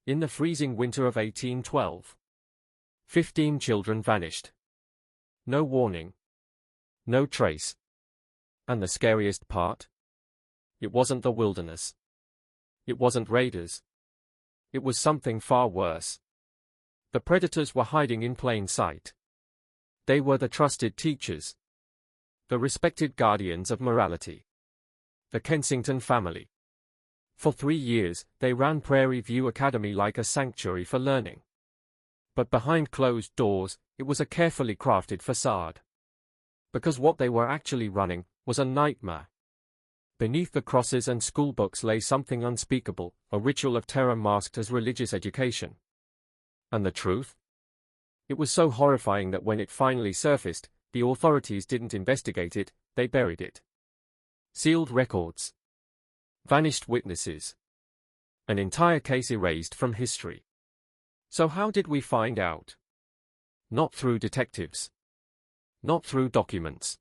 In the freezing winter of 1812, 15 children vanished. No warning. No trace. And the scariest part? It wasn't the wilderness. It wasn't raiders. It was something far worse. The predators were hiding in plain sight. They were the trusted teachers. The respected guardians of morality. The Kensington family. For 3 years, they ran Prairie View Academy like a sanctuary for learning. But behind closed doors, it was a carefully crafted facade. Because what they were actually running was a nightmare. Beneath the crosses and schoolbooks lay something unspeakable, a ritual of terror masked as religious education. And the truth? It was so horrifying that when it finally surfaced, the authorities didn't investigate it, they buried it. Sealed records. Vanished witnesses. An entire case erased from history. So how did we find out? Not through detectives. Not through documents.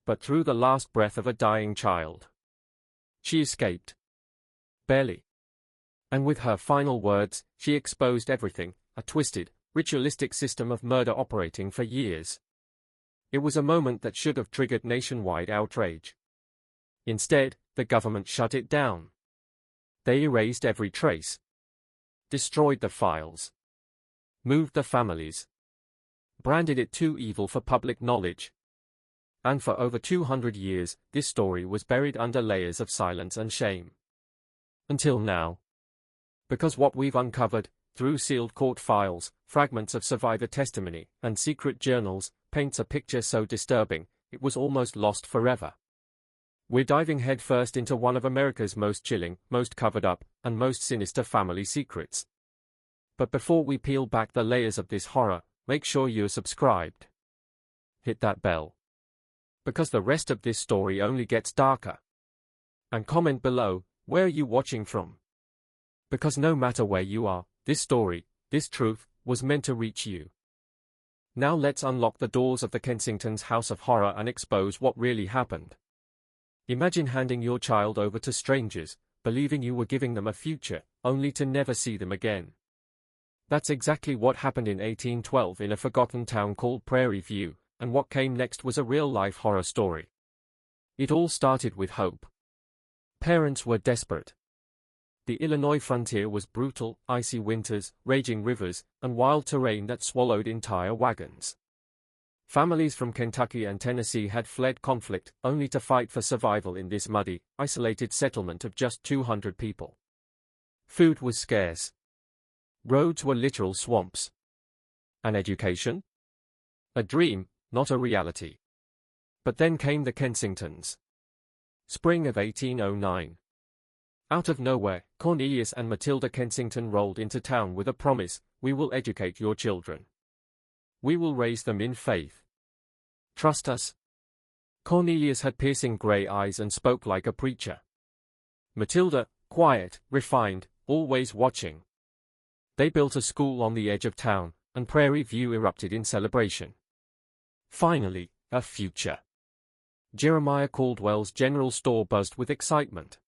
But through the last breath of a dying child. She escaped. Barely. And with her final words, she exposed everything, a twisted, ritualistic system of murder operating for years. It was a moment that should have triggered nationwide outrage. Instead, the government shut it down. They erased every trace. Destroyed the files. Moved the families. Branded it too evil for public knowledge. And for over 200 years, this story was buried under layers of silence and shame. Until now. Because what we've uncovered, through sealed court files, fragments of survivor testimony, and secret journals, paints a picture so disturbing, it was almost lost forever. We're diving headfirst into one of America's most chilling, most covered up, and most sinister family secrets. But before we peel back the layers of this horror, make sure you're subscribed. Hit that bell. Because the rest of this story only gets darker. And comment below, where are you watching from? Because no matter where you are, this story, this truth, was meant to reach you. Now let's unlock the doors of the Kensington's House of Horror and expose what really happened. Imagine handing your child over to strangers, believing you were giving them a future, only to never see them again. That's exactly what happened in 1812 in a forgotten town called Prairie View, and what came next was a real-life horror story. It all started with hope. Parents were desperate. The Illinois frontier was brutal, icy winters, raging rivers, and wild terrain that swallowed entire wagons. Families from Kentucky and Tennessee had fled conflict, only to fight for survival in this muddy, isolated settlement of just 200 people. Food was scarce. Roads were literal swamps. An education? A dream, not a reality. But then came the Kensingtons. Spring of 1809. Out of nowhere, Cornelius and Matilda Kensington rolled into town with a promise: we will educate your children. We will raise them in faith. Trust us. Cornelius had piercing grey eyes and spoke like a preacher. Matilda, quiet, refined, always watching. They built a school on the edge of town, and Prairie View erupted in celebration. Finally, a future. Jeremiah Caldwell's general store buzzed with excitement.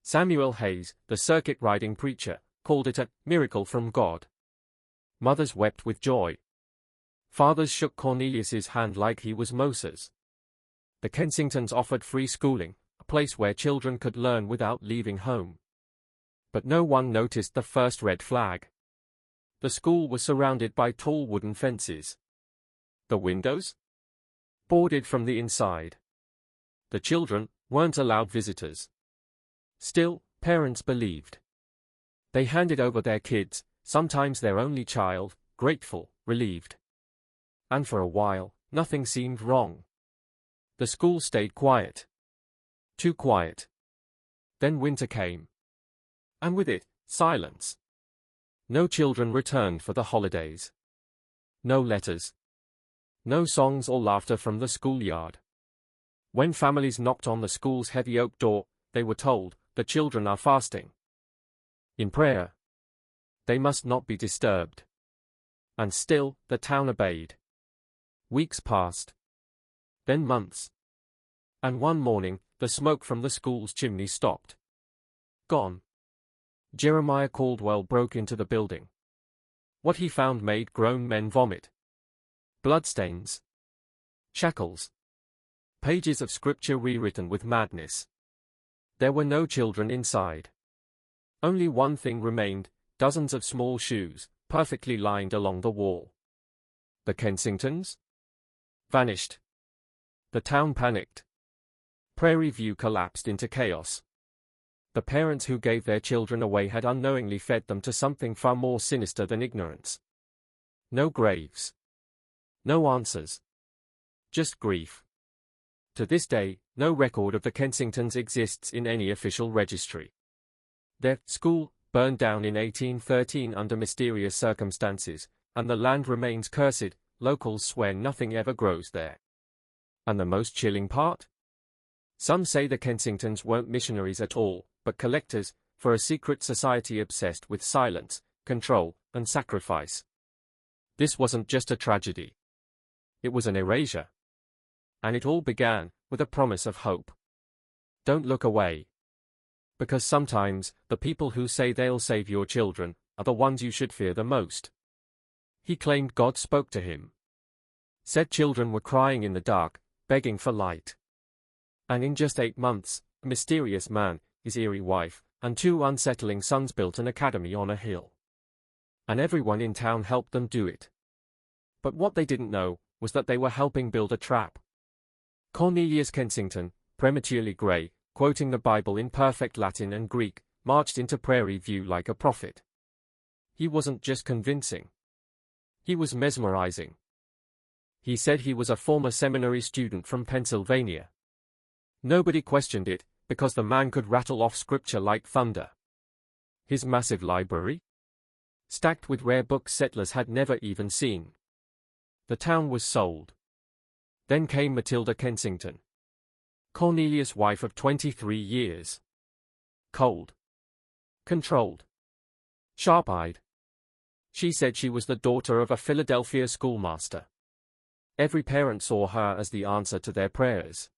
Samuel Hayes, the circuit-riding preacher, called it a miracle from God. Mothers wept with joy. Fathers shook Cornelius's hand like he was Moses. The Kensingtons offered free schooling, a place where children could learn without leaving home. But no one noticed the first red flag. The school was surrounded by tall wooden fences. The windows? Boarded from the inside. The children weren't allowed visitors. Still, parents believed. They handed over their kids, sometimes their only child, grateful, relieved. And for a while, nothing seemed wrong. The school stayed quiet. Too quiet. Then winter came. And with it, silence. No children returned for the holidays. No letters. No songs or laughter from the schoolyard. When families knocked on the school's heavy oak door, they were told, the children are fasting. In prayer. They must not be disturbed. And still, the town obeyed. Weeks passed. Then months. And one morning, the smoke from the school's chimney stopped. Gone. Jeremiah Caldwell broke into the building. What he found made grown men vomit. Bloodstains. Shackles. Pages of scripture rewritten with madness. There were no children inside. Only one thing remained, dozens of small shoes, perfectly lined along the wall. The Kensingtons? Vanished. The town panicked. Prairie View collapsed into chaos. The parents who gave their children away had unknowingly fed them to something far more sinister than ignorance. No graves. No answers. Just grief. To this day, no record of the Kensingtons exists in any official registry. Their school burned down in 1813 under mysterious circumstances, and the land remains cursed. Locals swear nothing ever grows there. And the most chilling part? Some say the Kensingtons weren't missionaries at all, but collectors, for a secret society obsessed with silence, control, and sacrifice. This wasn't just a tragedy. It was an erasure. And it all began with a promise of hope. Don't look away. Because sometimes, the people who say they'll save your children are the ones you should fear the most. He claimed God spoke to him. Said children were crying in the dark, begging for light. And in just 8 months, a mysterious man, his eerie wife, and 2 unsettling sons built an academy on a hill. And everyone in town helped them do it. But what they didn't know was that they were helping build a trap. Cornelius Kensington, prematurely grey, quoting the Bible in perfect Latin and Greek, marched into Prairie View like a prophet. He wasn't just convincing. He was mesmerizing. He said he was a former seminary student from Pennsylvania. Nobody questioned it, because the man could rattle off scripture like thunder. His massive library? Stacked with rare books settlers had never even seen. The town was sold. Then came Matilda Kensington. Cornelius' wife of 23 years. Cold. Controlled. Sharp-eyed. She said she was the daughter of a Philadelphia schoolmaster. Every parent saw her as the answer to their prayers.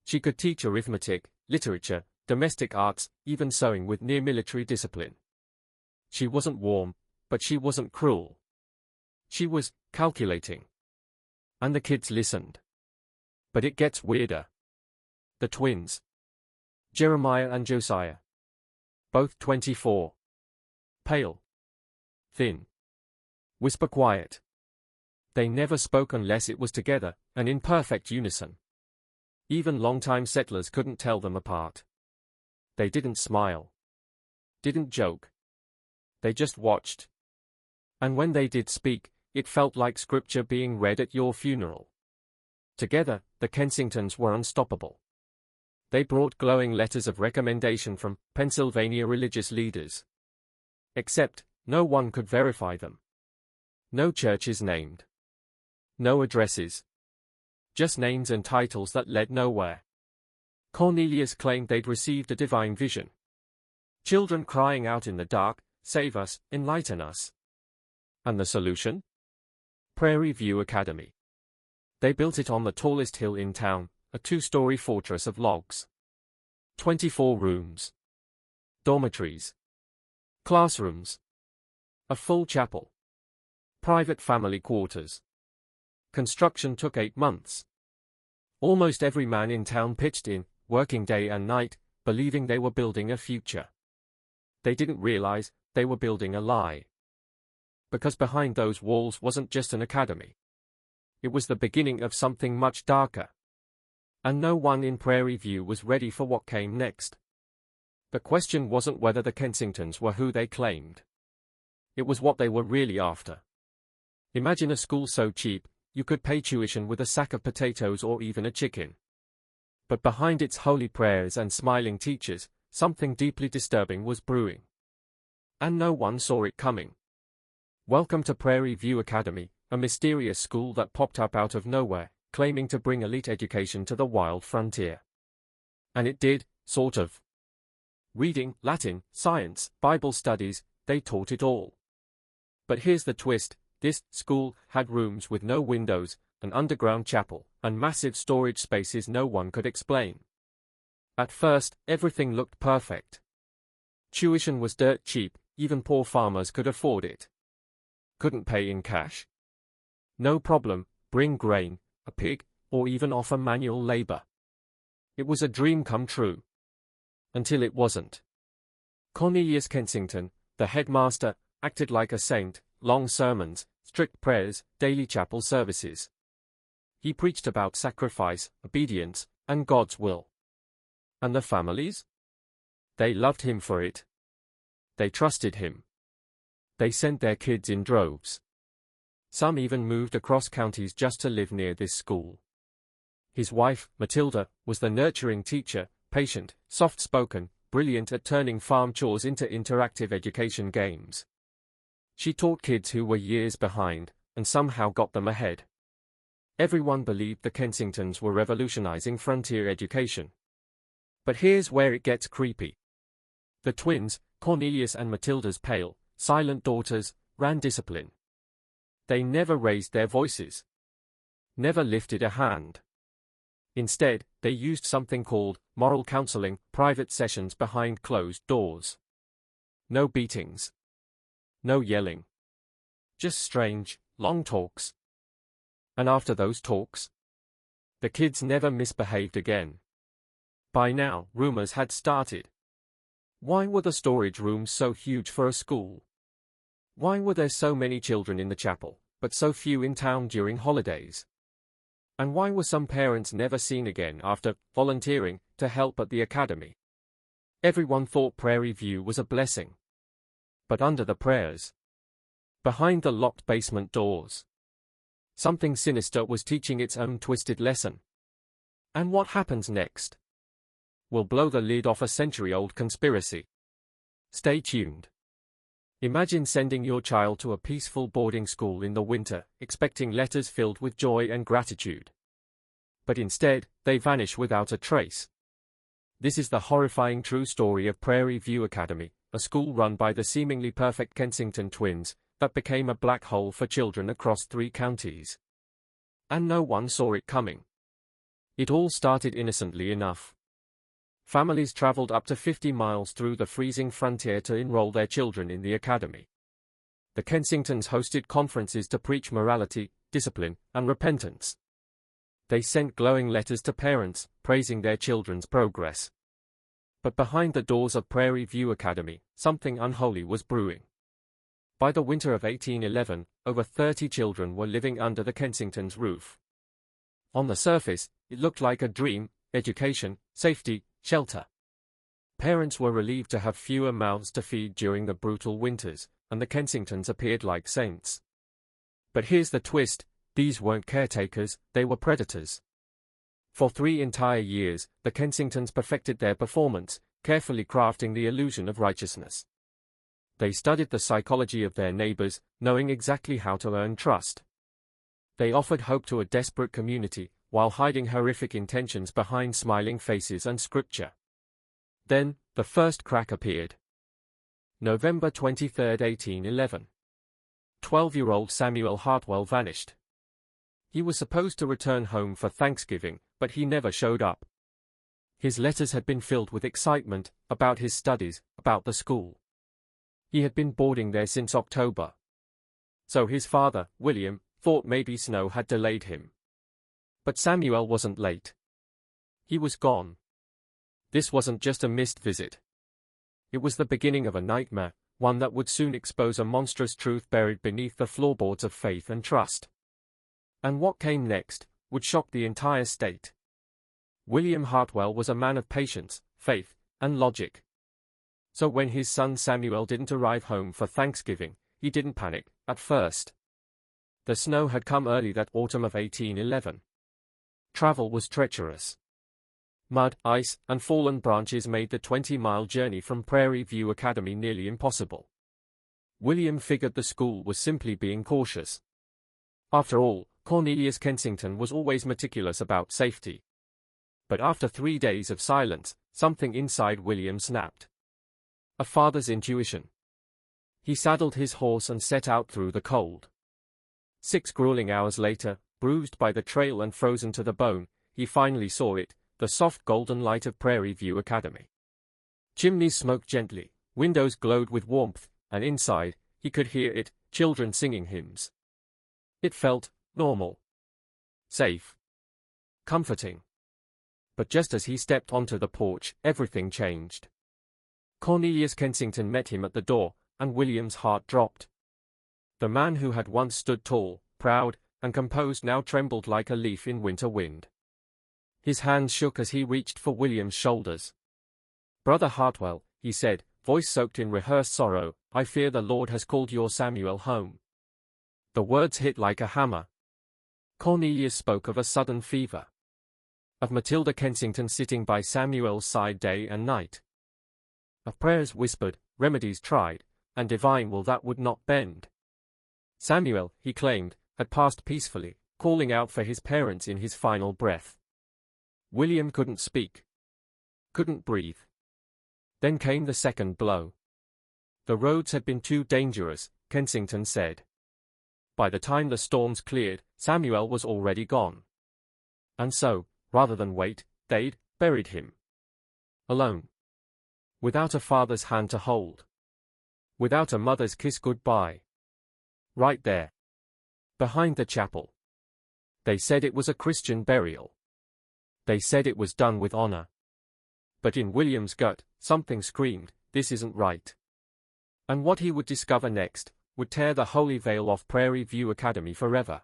She could teach arithmetic, literature, domestic arts, even sewing with near military discipline. She wasn't warm, but she wasn't cruel. She was calculating. And the kids listened. But it gets weirder. The twins. Jeremiah and Josiah. Both 24. Pale. Thin. Whisper quiet. They never spoke unless it was together, and in perfect unison. Even longtime settlers couldn't tell them apart. They didn't smile. Didn't joke. They just watched. And when they did speak, it felt like scripture being read at your funeral. Together, the Kensingtons were unstoppable. They brought glowing letters of recommendation from Pennsylvania religious leaders. Except, no one could verify them. No churches named. No addresses. Just names and titles that led nowhere. Cornelius claimed they'd received a divine vision. Children crying out in the dark, "Save us, enlighten us." And the solution? Prairie View Academy. They built it on the tallest hill in town, a 2-story fortress of logs. 24 rooms. Dormitories. Classrooms. A full chapel. Private family quarters. Construction took 8 months. Almost every man in town pitched in, working day and night, believing they were building a future. They didn't realize they were building a lie. Because behind those walls wasn't just an academy. It was the beginning of something much darker. And no one in Prairie View was ready for what came next. The question wasn't whether the Kensingtons were who they claimed. It was what they were really after. Imagine a school so cheap, you could pay tuition with a sack of potatoes or even a chicken. But behind its holy prayers and smiling teachers, something deeply disturbing was brewing. And no one saw it coming. Welcome to Prairie View Academy, a mysterious school that popped up out of nowhere, claiming to bring elite education to the wild frontier. And it did, sort of. Reading, Latin, science, Bible studies, they taught it all. But here's the twist, this school had rooms with no windows, an underground chapel, and massive storage spaces no one could explain. At first, everything looked perfect. Tuition was dirt cheap, even poor farmers could afford it. Couldn't pay in cash? No problem, bring grain, a pig, or even offer manual labor. It was a dream come true. Until it wasn't. Cornelius Kensington, the headmaster, acted like a saint, long sermons, strict prayers, daily chapel services. He preached about sacrifice, obedience, and God's will. And the families? They loved him for it. They trusted him. They sent their kids in droves. Some even moved across counties just to live near this school. His wife, Matilda, was the nurturing teacher, patient, soft-spoken, brilliant at turning farm chores into interactive education games. She taught kids who were years behind, and somehow got them ahead. Everyone believed the Kensingtons were revolutionizing frontier education. But here's where it gets creepy. The twins, Cornelius and Matilda's pale, silent daughters, ran discipline. They never raised their voices. Never lifted a hand. Instead, they used something called moral counseling, private sessions behind closed doors. No beatings. No yelling. Just strange, long talks. And after those talks, the kids never misbehaved again. By now, rumors had started. Why were the storage rooms so huge for a school? Why were there so many children in the chapel, but so few in town during holidays? And why were some parents never seen again after volunteering to help at the academy? Everyone thought Prairie View was a blessing. But under the prayers, behind the locked basement doors, something sinister was teaching its own twisted lesson. And what happens next will blow the lid off a century-old conspiracy. Stay tuned. Imagine sending your child to a peaceful boarding school in the winter, expecting letters filled with joy and gratitude. But instead, they vanish without a trace. This is the horrifying true story of Prairie View Academy, a school run by the seemingly perfect Kensington twins, that became a black hole for children across 3 counties. And no one saw it coming. It all started innocently enough. Families traveled up to 50 miles through the freezing frontier to enroll their children in the academy. The Kensingtons hosted conferences to preach morality, discipline, and repentance. They sent glowing letters to parents, praising their children's progress. But behind the doors of Prairie View Academy, something unholy was brewing. By the winter of 1811, over 30 children were living under the Kensingtons' roof. On the surface, it looked like a dream: education, safety, shelter. Parents were relieved to have fewer mouths to feed during the brutal winters, and the Kensingtons appeared like saints. But here's the twist: these weren't caretakers, they were predators. For 3 entire years, the Kensingtons perfected their performance, carefully crafting the illusion of righteousness. They studied the psychology of their neighbors, knowing exactly how to earn trust. They offered hope to a desperate community, while hiding horrific intentions behind smiling faces and scripture. Then, the first crack appeared. November 23, 1811. 12-year-old Samuel Hartwell vanished. He was supposed to return home for Thanksgiving, but he never showed up. His letters had been filled with excitement, about his studies, about the school. He had been boarding there since October. So his father, William, thought maybe snow had delayed him. But Samuel wasn't late. He was gone. This wasn't just a missed visit. It was the beginning of a nightmare, one that would soon expose a monstrous truth buried beneath the floorboards of faith and trust. And what came next would shock the entire state. William Hartwell was a man of patience, faith, and logic. So when his son Samuel didn't arrive home for Thanksgiving, he didn't panic, at first. The snow had come early that autumn of 1811. Travel was treacherous. Mud, ice, and fallen branches made the 20-mile journey from Prairie View Academy nearly impossible. William figured the school was simply being cautious. After all, Cornelius Kensington was always meticulous about safety. But after 3 days of silence, something inside William snapped. A father's intuition. He saddled his horse and set out through the cold. 6 grueling hours later, bruised by the trail and frozen to the bone, he finally saw it, the soft golden light of Prairie View Academy. Chimneys smoked gently, Windows glowed with warmth, and inside, he could hear it, children singing hymns. It felt normal, safe, comforting. But just as he stepped onto the porch, everything changed. Cornelius Kensington met him at the door, and William's heart dropped. The man who had once stood tall, proud, and composed now trembled like a leaf in winter wind. His hands shook as he reached for William's shoulders. "Brother Hartwell," he said, voice soaked in rehearsed sorrow, "I fear the Lord has called your Samuel home." The words hit like a hammer. Cornelius spoke of a sudden fever. Of Matilda Kensington sitting by Samuel's side day and night. Of prayers whispered, remedies tried, and divine will that would not bend. Samuel, he claimed, had passed peacefully, calling out for his parents in his final breath. William couldn't speak. Couldn't breathe. Then came the second blow. The roads had been too dangerous, Kensington said. By the time the storms cleared, Samuel was already gone. And so, rather than wait, they'd buried him. Alone. Without a father's hand to hold. Without a mother's kiss goodbye. Right there. Behind the chapel. They said it was a Christian burial. They said it was done with honor. But in William's gut, something screamed, this isn't right. And what he would discover next, would tear the holy veil off Prairie View Academy forever.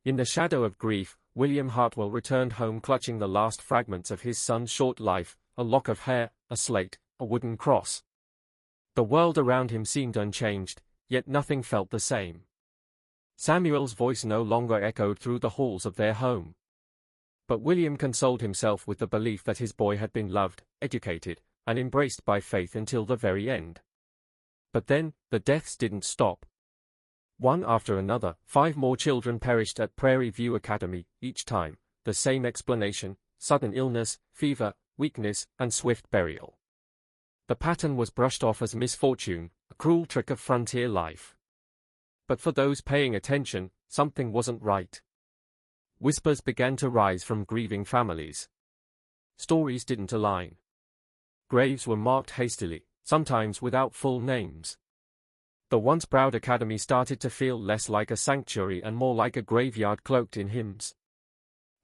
In the shadow of grief, William Hartwell returned home clutching the last fragments of his son's short life, a lock of hair, a slate, a wooden cross. The world around him seemed unchanged, yet nothing felt the same. Samuel's voice no longer echoed through the halls of their home. But William consoled himself with the belief that his boy had been loved, educated, and embraced by faith until the very end. But then, the deaths didn't stop. One after another, 5 more children perished at Prairie View Academy, each time, the same explanation, sudden illness, fever, weakness, and swift burial. The pattern was brushed off as misfortune, a cruel trick of frontier life. But for those paying attention, something wasn't right. Whispers began to rise from grieving families. Stories didn't align. Graves were marked hastily, sometimes without full names. The once proud academy started to feel less like a sanctuary and more like a graveyard cloaked in hymns.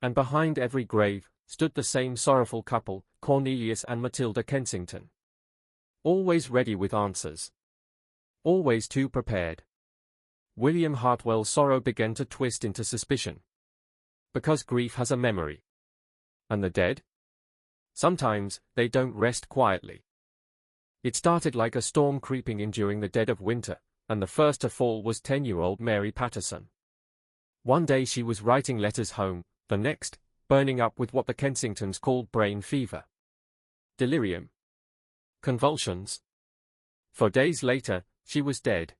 And behind every grave, stood the same sorrowful couple, Cornelius and Matilda Kensington. Always ready with answers. Always too prepared. William Hartwell's sorrow began to twist into suspicion. Because grief has a memory. And the dead? Sometimes, they don't rest quietly. It started like a storm creeping in during the dead of winter, and the first to fall was 10-year-old Mary Patterson. One day she was writing letters home, the next, burning up with what the Kensingtons called brain fever. Delirium. Convulsions. For days later, she was dead.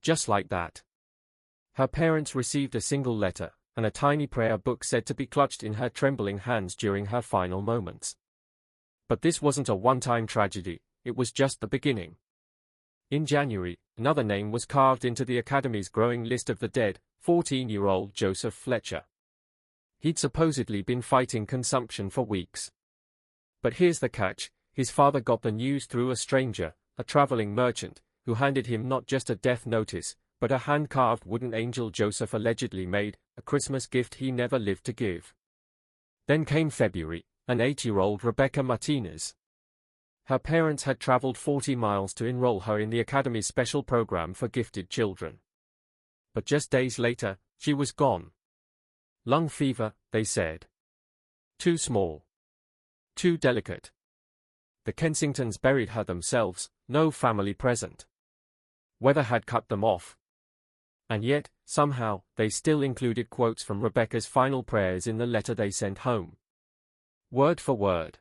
Just like that. Her parents received a single letter, and a tiny prayer book said to be clutched in her trembling hands during her final moments. But this wasn't a one-time tragedy, it was just the beginning. In January, another name was carved into the Academy's growing list of the dead, 14-year-old Joseph Fletcher. He'd supposedly been fighting consumption for weeks. But here's the catch, his father got the news through a stranger, a traveling merchant, who handed him not just a death notice, but a hand-carved wooden angel Joseph allegedly made, a Christmas gift he never lived to give. Then came February, an 8-year-old Rebecca Martinez. Her parents had traveled 40 miles to enroll her in the Academy's special program for gifted children. But just days later, she was gone. Lung fever, they said. Too small. Too delicate. The Kensingtons buried her themselves, no family present. Weather had cut them off. And yet, somehow, they still included quotes from Rebecca's final prayers in the letter they sent home. Word for word.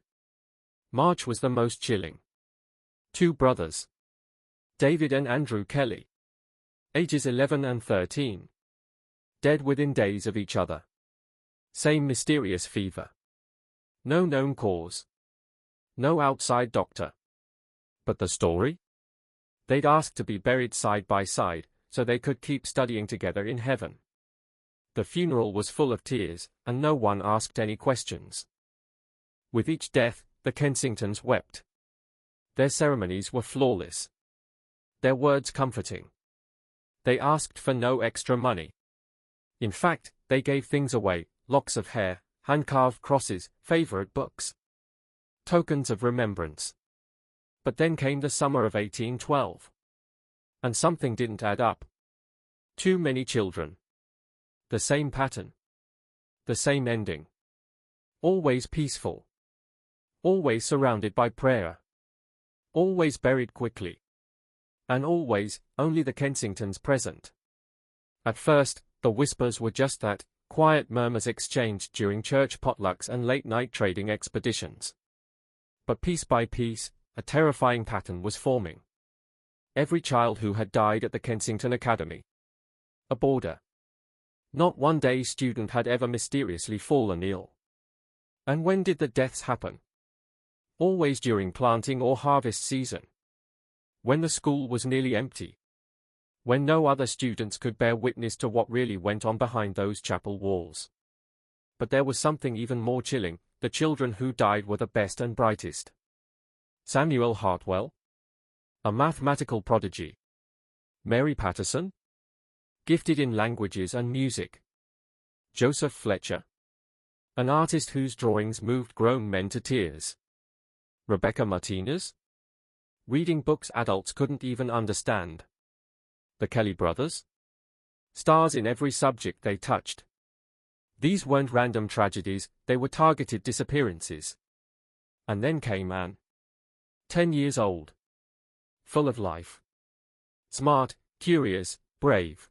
March was the most chilling. 2 brothers. David and Andrew Kelly. Ages 11 and 13. Dead within days of each other. Same mysterious fever. No known cause. No outside doctor. But the story? They'd asked to be buried side by side, so they could keep studying together in heaven. The funeral was full of tears, and no one asked any questions. With each death, the Kensingtons wept. Their ceremonies were flawless. Their words comforting. They asked for no extra money. In fact, they gave things away: locks of hair, hand-carved crosses, favorite books. Tokens of remembrance. But then came the summer of 1812. And something didn't add up. Too many children. The same pattern. The same ending. Always peaceful. Always surrounded by prayer. Always buried quickly. And always, only the Kensingtons present. At first, the whispers were just that, quiet murmurs exchanged during church potlucks and late-night trading expeditions. But piece by piece, a terrifying pattern was forming. Every child who had died at the Kensington Academy. A boarder. Not one day student had ever mysteriously fallen ill. And when did the deaths happen? Always during planting or harvest season. When the school was nearly empty. When no other students could bear witness to what really went on behind those chapel walls. But there was something even more chilling: the children who died were the best and brightest. Samuel Hartwell? A mathematical prodigy. Mary Patterson? Gifted in languages and music. Joseph Fletcher? An artist whose drawings moved grown men to tears. Rebecca Martinez? Reading books adults couldn't even understand. The Kelly brothers? Stars in every subject they touched. These weren't random tragedies, they were targeted disappearances. And then came Anne. 10 years old. Full of life. Smart, curious, brave.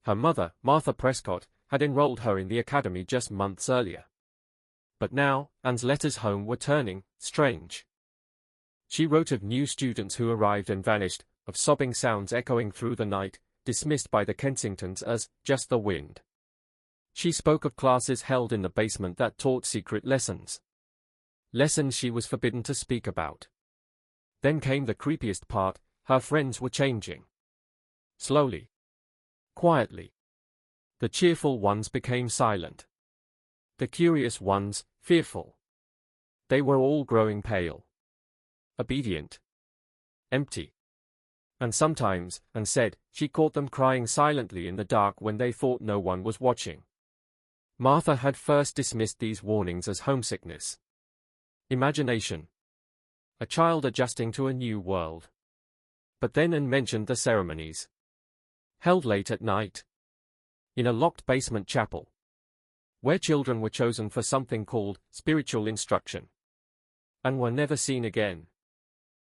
Her mother, Martha Prescott, had enrolled her in the academy just months earlier. But now, Anne's letters home were turning strange. She wrote of new students who arrived and vanished, of sobbing sounds echoing through the night, dismissed by the Kensingtons as just the wind. She spoke of classes held in the basement that taught secret lessons. Lessons she was forbidden to speak about. Then came the creepiest part: her friends were changing. Slowly. Quietly. The cheerful ones became silent. The curious ones, fearful. They were all growing pale. Obedient. Empty. And sometimes, Anne said, she caught them crying silently in the dark when they thought no one was watching. Martha had first dismissed these warnings as homesickness. Imagination. A child adjusting to a new world. But then Anne mentioned the ceremonies. Held late at night. In a locked basement chapel. Where children were chosen for something called spiritual instruction. And were never seen again.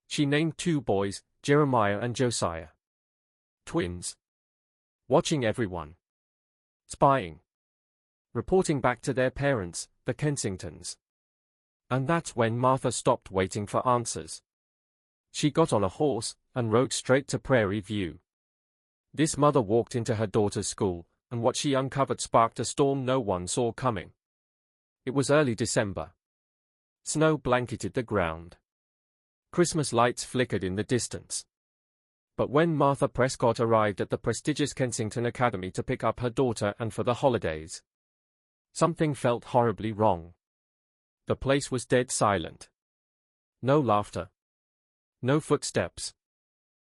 She named 2 boys, Jeremiah and Josiah. Twins. Watching everyone. Spying. Reporting back to their parents, the Kensingtons. And that's when Martha stopped waiting for answers. She got on a horse and rode straight to Prairie View. This mother walked into her daughter's school, and what she uncovered sparked a storm no one saw coming. It was early December. Snow blanketed the ground. Christmas lights flickered in the distance. But when Martha Prescott arrived at the prestigious Kensington Academy to pick up her daughter and for the holidays, something felt horribly wrong. The place was dead silent. No laughter. No footsteps.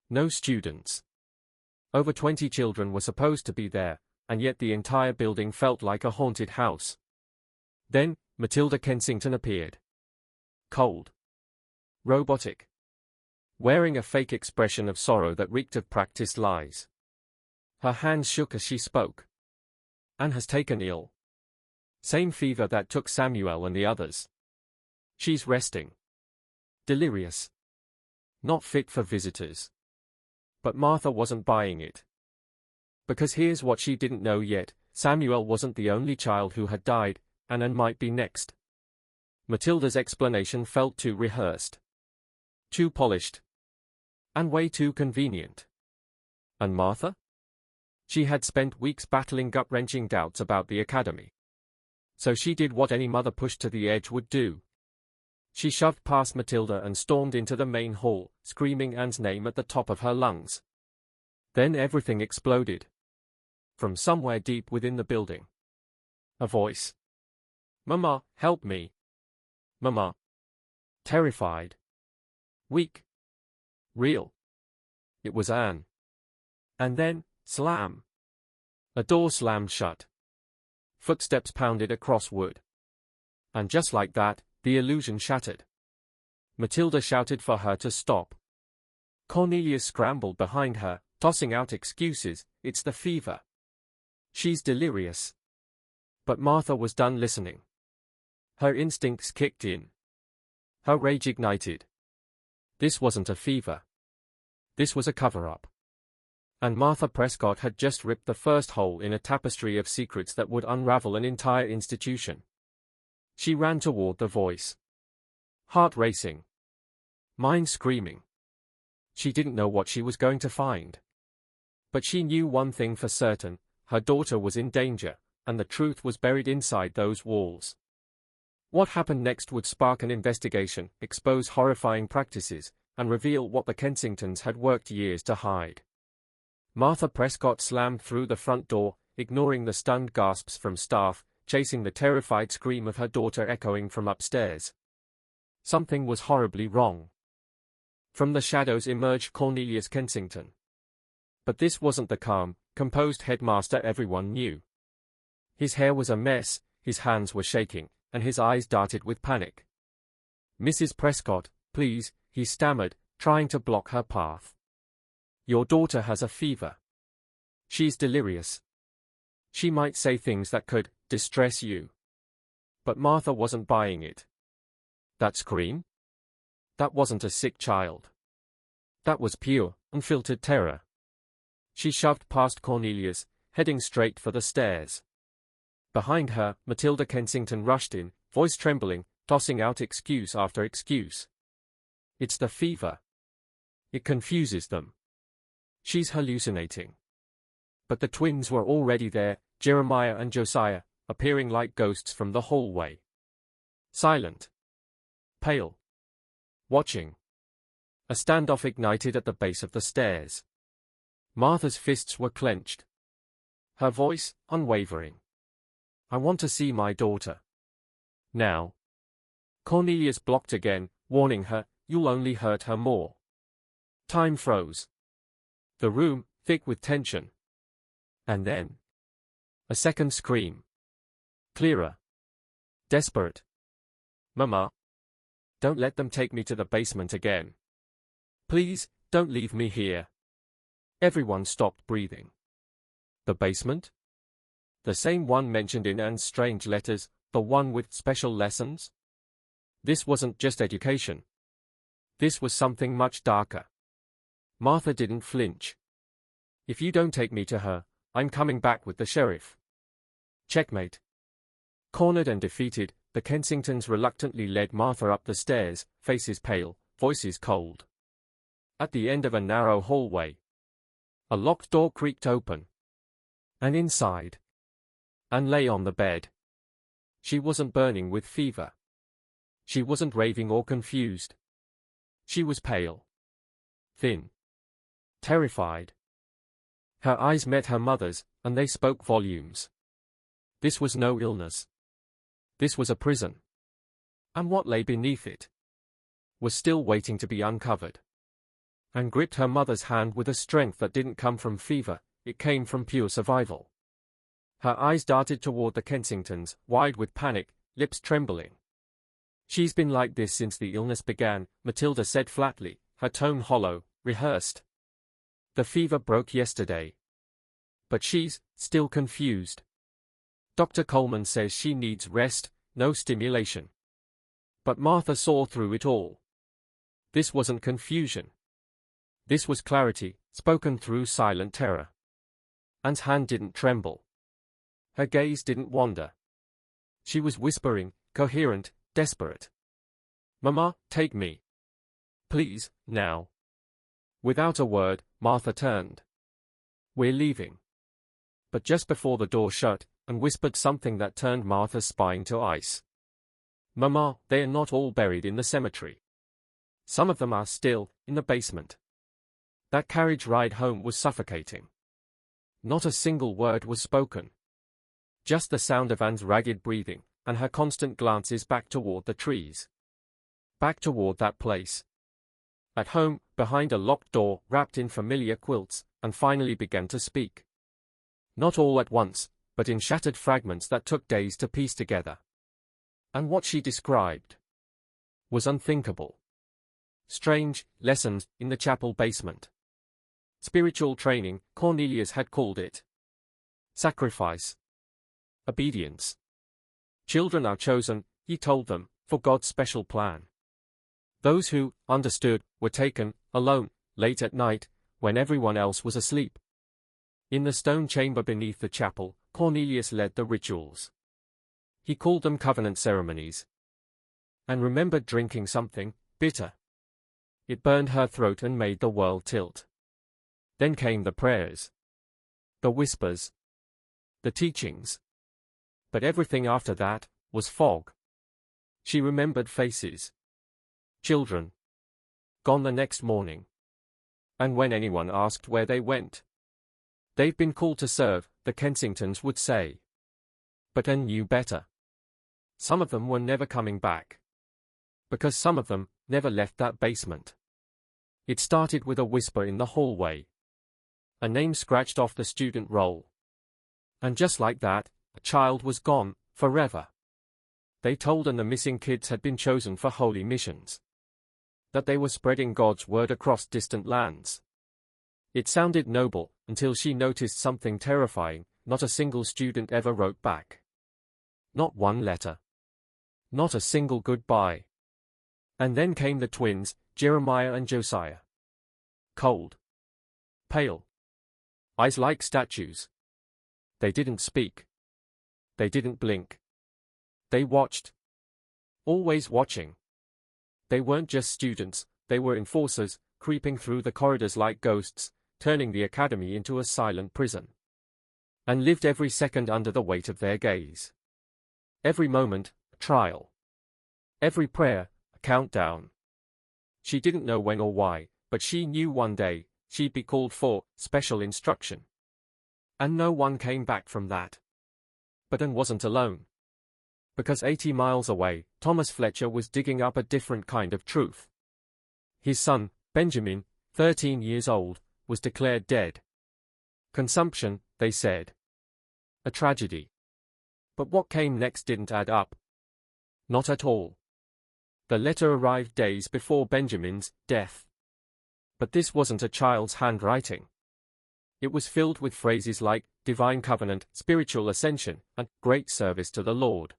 No students. Over 20 children were supposed to be there, and yet the entire building felt like a haunted house. Then, Matilda Kensington appeared. Cold. Robotic. Wearing a fake expression of sorrow that reeked of practiced lies. Her hands shook as she spoke. Anne has taken ill. Same fever that took Samuel and the others. She's resting. Delirious. Not fit for visitors. But Martha wasn't buying it. Because here's what she didn't know yet: Samuel wasn't the only child who had died, and Anne might be next. Matilda's explanation felt too rehearsed. Too polished. And way too convenient. And Martha? She had spent weeks battling gut-wrenching doubts about the academy. So she did what any mother pushed to the edge would do. She shoved past Matilda and stormed into the main hall, screaming Anne's name at the top of her lungs. Then everything exploded. From somewhere deep within the building. A voice. "Mama, help me. Mama." Terrified. Weak. Real. It was Anne. And then, slam. A door slammed shut. Footsteps pounded across wood. And just like that, the illusion shattered. Matilda shouted for her to stop. Cornelius scrambled behind her, tossing out excuses. It's the fever. She's delirious. But Martha was done listening. Her instincts kicked in. Her rage ignited. This wasn't a fever. This was a cover-up. And Martha Prescott had just ripped the first hole in a tapestry of secrets that would unravel an entire institution. She ran toward the voice. Heart racing. Mind screaming. She didn't know what she was going to find. But she knew one thing for certain: her daughter was in danger, and the truth was buried inside those walls. What happened next would spark an investigation, expose horrifying practices, and reveal what the Kensingtons had worked years to hide. Martha Prescott slammed through the front door, ignoring the stunned gasps from staff, chasing the terrified scream of her daughter echoing from upstairs. Something was horribly wrong. From the shadows emerged Cornelius Kensington. But this wasn't the calm, composed headmaster everyone knew. His hair was a mess, his hands were shaking, and his eyes darted with panic. "Mrs. Prescott, please," he stammered, trying to block her path. "Your daughter has a fever. She's delirious. She might say things that could distress you." But Martha wasn't buying it. That scream? That wasn't a sick child. That was pure, unfiltered terror. She shoved past Cornelius, heading straight for the stairs. Behind her, Matilda Kensington rushed in, voice trembling, tossing out excuse after excuse. "It's the fever. It confuses them. She's hallucinating." But the twins were already there, Jeremiah and Josiah, appearing like ghosts from the hallway. Silent. Pale. Watching. A standoff ignited at the base of the stairs. Martha's fists were clenched. Her voice, unwavering. "I want to see my daughter. Now." Cornelius blocked again, warning her, "You'll only hurt her more." Time froze. The room, thick with tension. And then, a second scream. Clearer. Desperate. "Mama. Don't let them take me to the basement again. Please, don't leave me here." Everyone stopped breathing. The basement? The same one mentioned in Anne's strange letters, the one with special lessons? This wasn't just education. This was something much darker. Martha didn't flinch. "If you don't take me to her, I'm coming back with the sheriff." Checkmate. Cornered and defeated, the Kensingtons reluctantly led Martha up the stairs, faces pale, voices cold. At the end of a narrow hallway, a locked door creaked open. And inside, Anne lay on the bed. She wasn't burning with fever. She wasn't raving or confused. She was pale. Thin. Terrified. Her eyes met her mother's, and they spoke volumes. This was no illness. This was a prison. And what lay beneath it was still waiting to be uncovered. Anne gripped her mother's hand with a strength that didn't come from fever, it came from pure survival. Her eyes darted toward the Kensingtons, wide with panic, lips trembling. "She's been like this since the illness began," Matilda said flatly, her tone hollow, rehearsed. "The fever broke yesterday. But she's still confused. Dr. Coleman says she needs rest, no stimulation." But Martha saw through it all. This wasn't confusion. This was clarity, spoken through silent terror. Anne's hand didn't tremble. Her gaze didn't wander. She was whispering, coherent, desperate. "Mama, take me. Please, now." Without a word, Martha turned. "We're leaving." But just before the door shut, and whispered something that turned Martha's spine to ice. "Mama, they are not all buried in the cemetery. Some of them are still in the basement." That carriage ride home was suffocating. Not a single word was spoken. Just the sound of Anne's ragged breathing, and her constant glances back toward the trees. Back toward that place. at home, behind a locked door, wrapped in familiar quilts, and finally began to speak. Not all at once, but in shattered fragments that took days to piece together. And what she described was unthinkable. Strange lessons in the chapel basement. Spiritual training, Cornelius had called it. Sacrifice. Obedience. Children are chosen, he told them, for God's special plan. Those who understood were taken, alone, late at night, when everyone else was asleep. In the stone chamber beneath the chapel, Cornelius led the rituals. He called them covenant ceremonies. And remembered drinking something bitter. It burned her throat and made the world tilt. Then came the prayers. The whispers. The teachings. But everything after that was fog. She remembered faces. Children. Gone the next morning. And when anyone asked where they went, "They've been called to serve," the Kensingtons would say. But Anne knew better. Some of them were never coming back. Because some of them never left that basement. It started with a whisper in the hallway. A name scratched off the student roll. And just like that, a child was gone, forever. They told Anne the missing kids had been chosen for holy missions. That they were spreading God's word across distant lands. It sounded noble, until she noticed something terrifying. Not a single student ever wrote back. Not one letter. Not a single goodbye. And then came the twins, Jeremiah and Josiah. Cold. Pale. Eyes like statues. They didn't speak. They didn't blink. They watched. Always watching. They weren't just students, they were enforcers, creeping through the corridors like ghosts, turning the academy into a silent prison. And lived every second under the weight of their gaze. Every moment, a trial. Every prayer, a countdown. She didn't know when or why, but she knew one day, she'd be called for special instruction. And no one came back from that. But Anne wasn't alone. Because 80 miles away, Thomas Fletcher was digging up a different kind of truth. His son, Benjamin, 13 years old, was declared dead. Consumption, they said. A tragedy. But what came next didn't add up. Not at all. The letter arrived days before Benjamin's death. But this wasn't a child's handwriting. It was filled with phrases like divine covenant, spiritual ascension, and great service to the Lord.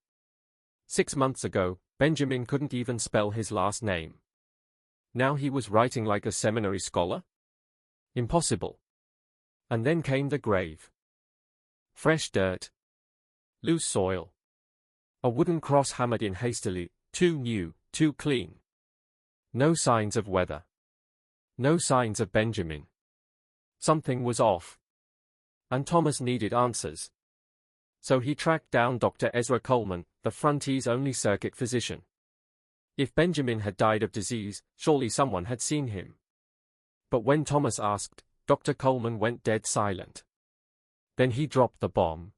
6 months ago, Benjamin couldn't even spell his last name. Now he was writing like a seminary scholar? Impossible. And then came the grave. Fresh dirt. Loose soil. A wooden cross hammered in hastily, too new, too clean. No signs of weather. No signs of Benjamin. Something was off. And Thomas needed answers. So he tracked down Dr. Ezra Coleman, the Frontier's only circuit physician. If Benjamin had died of disease, surely someone had seen him. But when Thomas asked, Dr. Coleman went dead silent. Then he dropped the bomb.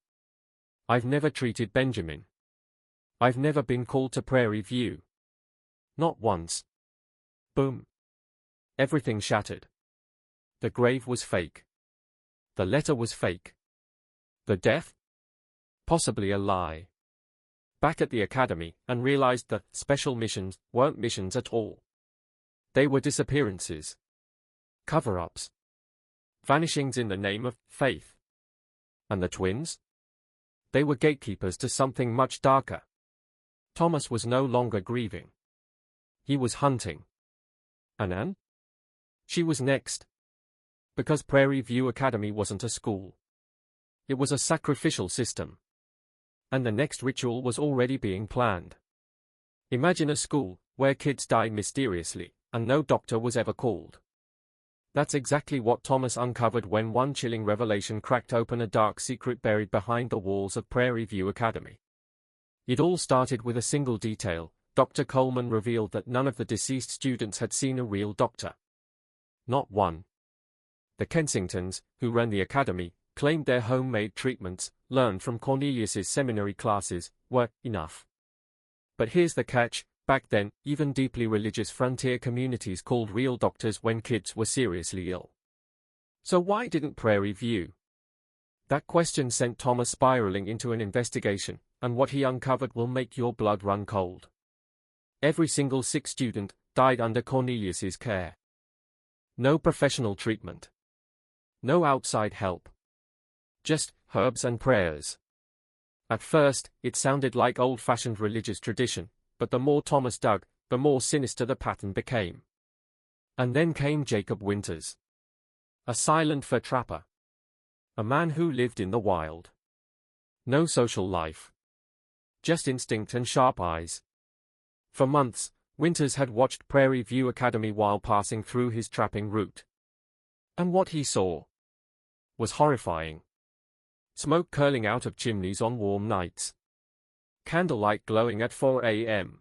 "I've never treated Benjamin. I've never been called to Prairie View. Not once." Boom. Everything shattered. The grave was fake. The letter was fake. The death? Possibly a lie. Back at the academy, Anne realized that special missions weren't missions at all. They were disappearances. Cover-ups. Vanishings in the name of faith. And the twins? They were gatekeepers to something much darker. Thomas was no longer grieving. He was hunting. And Anne? She was next. Because Prairie View Academy wasn't a school. It was a sacrificial system. And the next ritual was already being planned. Imagine a school where kids die mysteriously, and no doctor was ever called. That's exactly what Thomas uncovered when one chilling revelation cracked open a dark secret buried behind the walls of Prairie View Academy. It all started with a single detail. Dr. Coleman revealed that none of the deceased students had seen a real doctor. Not one. The Kensingtons, who ran the academy, claimed their homemade treatments, learned from Cornelius's seminary classes, were enough. But here's the catch: Back then, even deeply religious frontier communities called real doctors when kids were seriously ill. So why didn't Prairie View? That question sent Thomas spiraling into an investigation, and what he uncovered will make your blood run cold. Every single sick student died under Cornelius's care. No professional treatment. No outside help. Just herbs and prayers. At first, it sounded like old-fashioned religious tradition, but the more Thomas dug, the more sinister the pattern became. And then came Jacob Winters. A silent fur trapper. A man who lived in the wild. No social life. Just instinct and sharp eyes. For months, Winters had watched Prairie View Academy while passing through his trapping route. And what he saw was horrifying. Smoke curling out of chimneys on warm nights. Candlelight glowing at 4 a.m.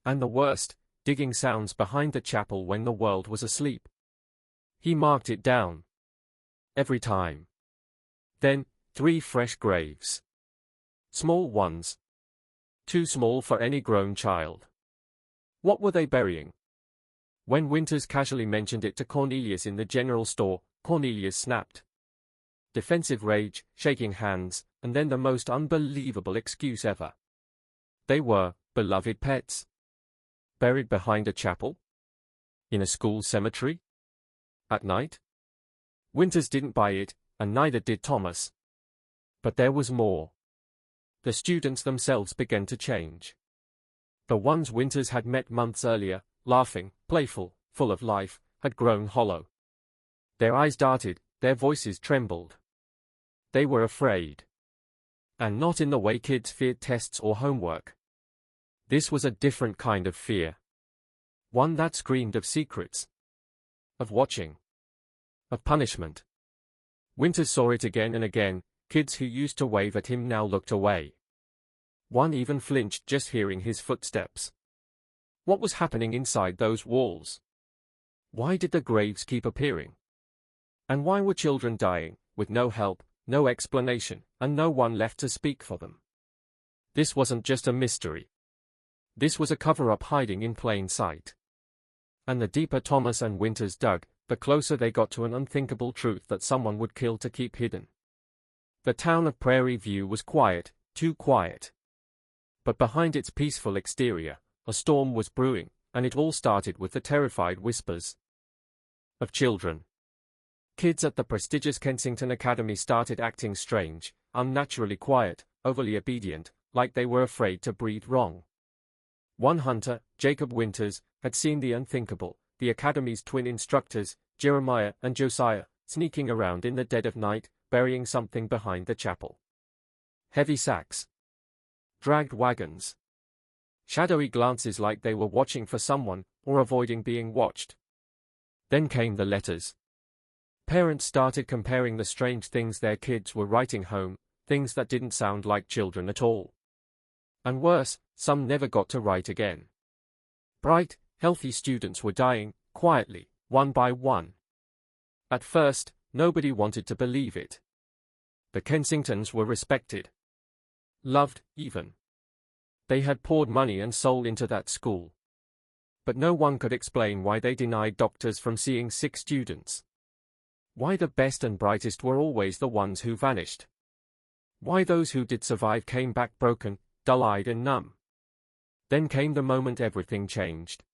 And the worst, digging sounds behind the chapel when the world was asleep. He marked it down. Every time. Then, 3 fresh graves. Small ones. Too small for any grown child. What were they burying? When Winters casually mentioned it to Cornelius in the general store, Cornelius snapped. Defensive rage, shaking hands, and then the most unbelievable excuse ever. They were beloved pets. Buried behind a chapel? In a school cemetery? At night? Winters didn't buy it, and neither did Thomas. But there was more. The students themselves began to change. The ones Winters had met months earlier, laughing, playful, full of life, had grown hollow. Their eyes darted, their voices trembled. They were afraid. And not in the way kids feared tests or homework. This was a different kind of fear. One that screamed of secrets. Of watching. Of punishment. Winters saw it again and again. Kids who used to wave at him now looked away. One even flinched just hearing his footsteps. What was happening inside those walls? Why did the graves keep appearing? And why were children dying, with no help, no explanation, and no one left to speak for them? This wasn't just a mystery. This was a cover-up hiding in plain sight. And the deeper Thomas and Winters dug, the closer they got to an unthinkable truth that someone would kill to keep hidden. The town of Prairie View was quiet, too quiet. But behind its peaceful exterior, a storm was brewing, and it all started with the terrified whispers of children. Kids at the prestigious Kensington Academy started acting strange, unnaturally quiet, overly obedient, like they were afraid to breathe wrong. One hunter, Jacob Winters, had seen the unthinkable, the Academy's twin instructors, Jeremiah and Josiah, sneaking around in the dead of night, burying something behind the chapel. Heavy sacks. Dragged wagons. Shadowy glances like they were watching for someone, or avoiding being watched. Then came the letters. Parents started comparing the strange things their kids were writing home, things that didn't sound like children at all. And worse, some never got to write again. Bright, healthy students were dying, quietly, one by one. At first, nobody wanted to believe it. The Kensingtons were respected. Loved, even. They had poured money and soul into that school. But no one could explain why they denied doctors from seeing sick students. Why the best and brightest were always the ones who vanished. Why those who did survive came back broken, dull-eyed and numb. Then came the moment everything changed.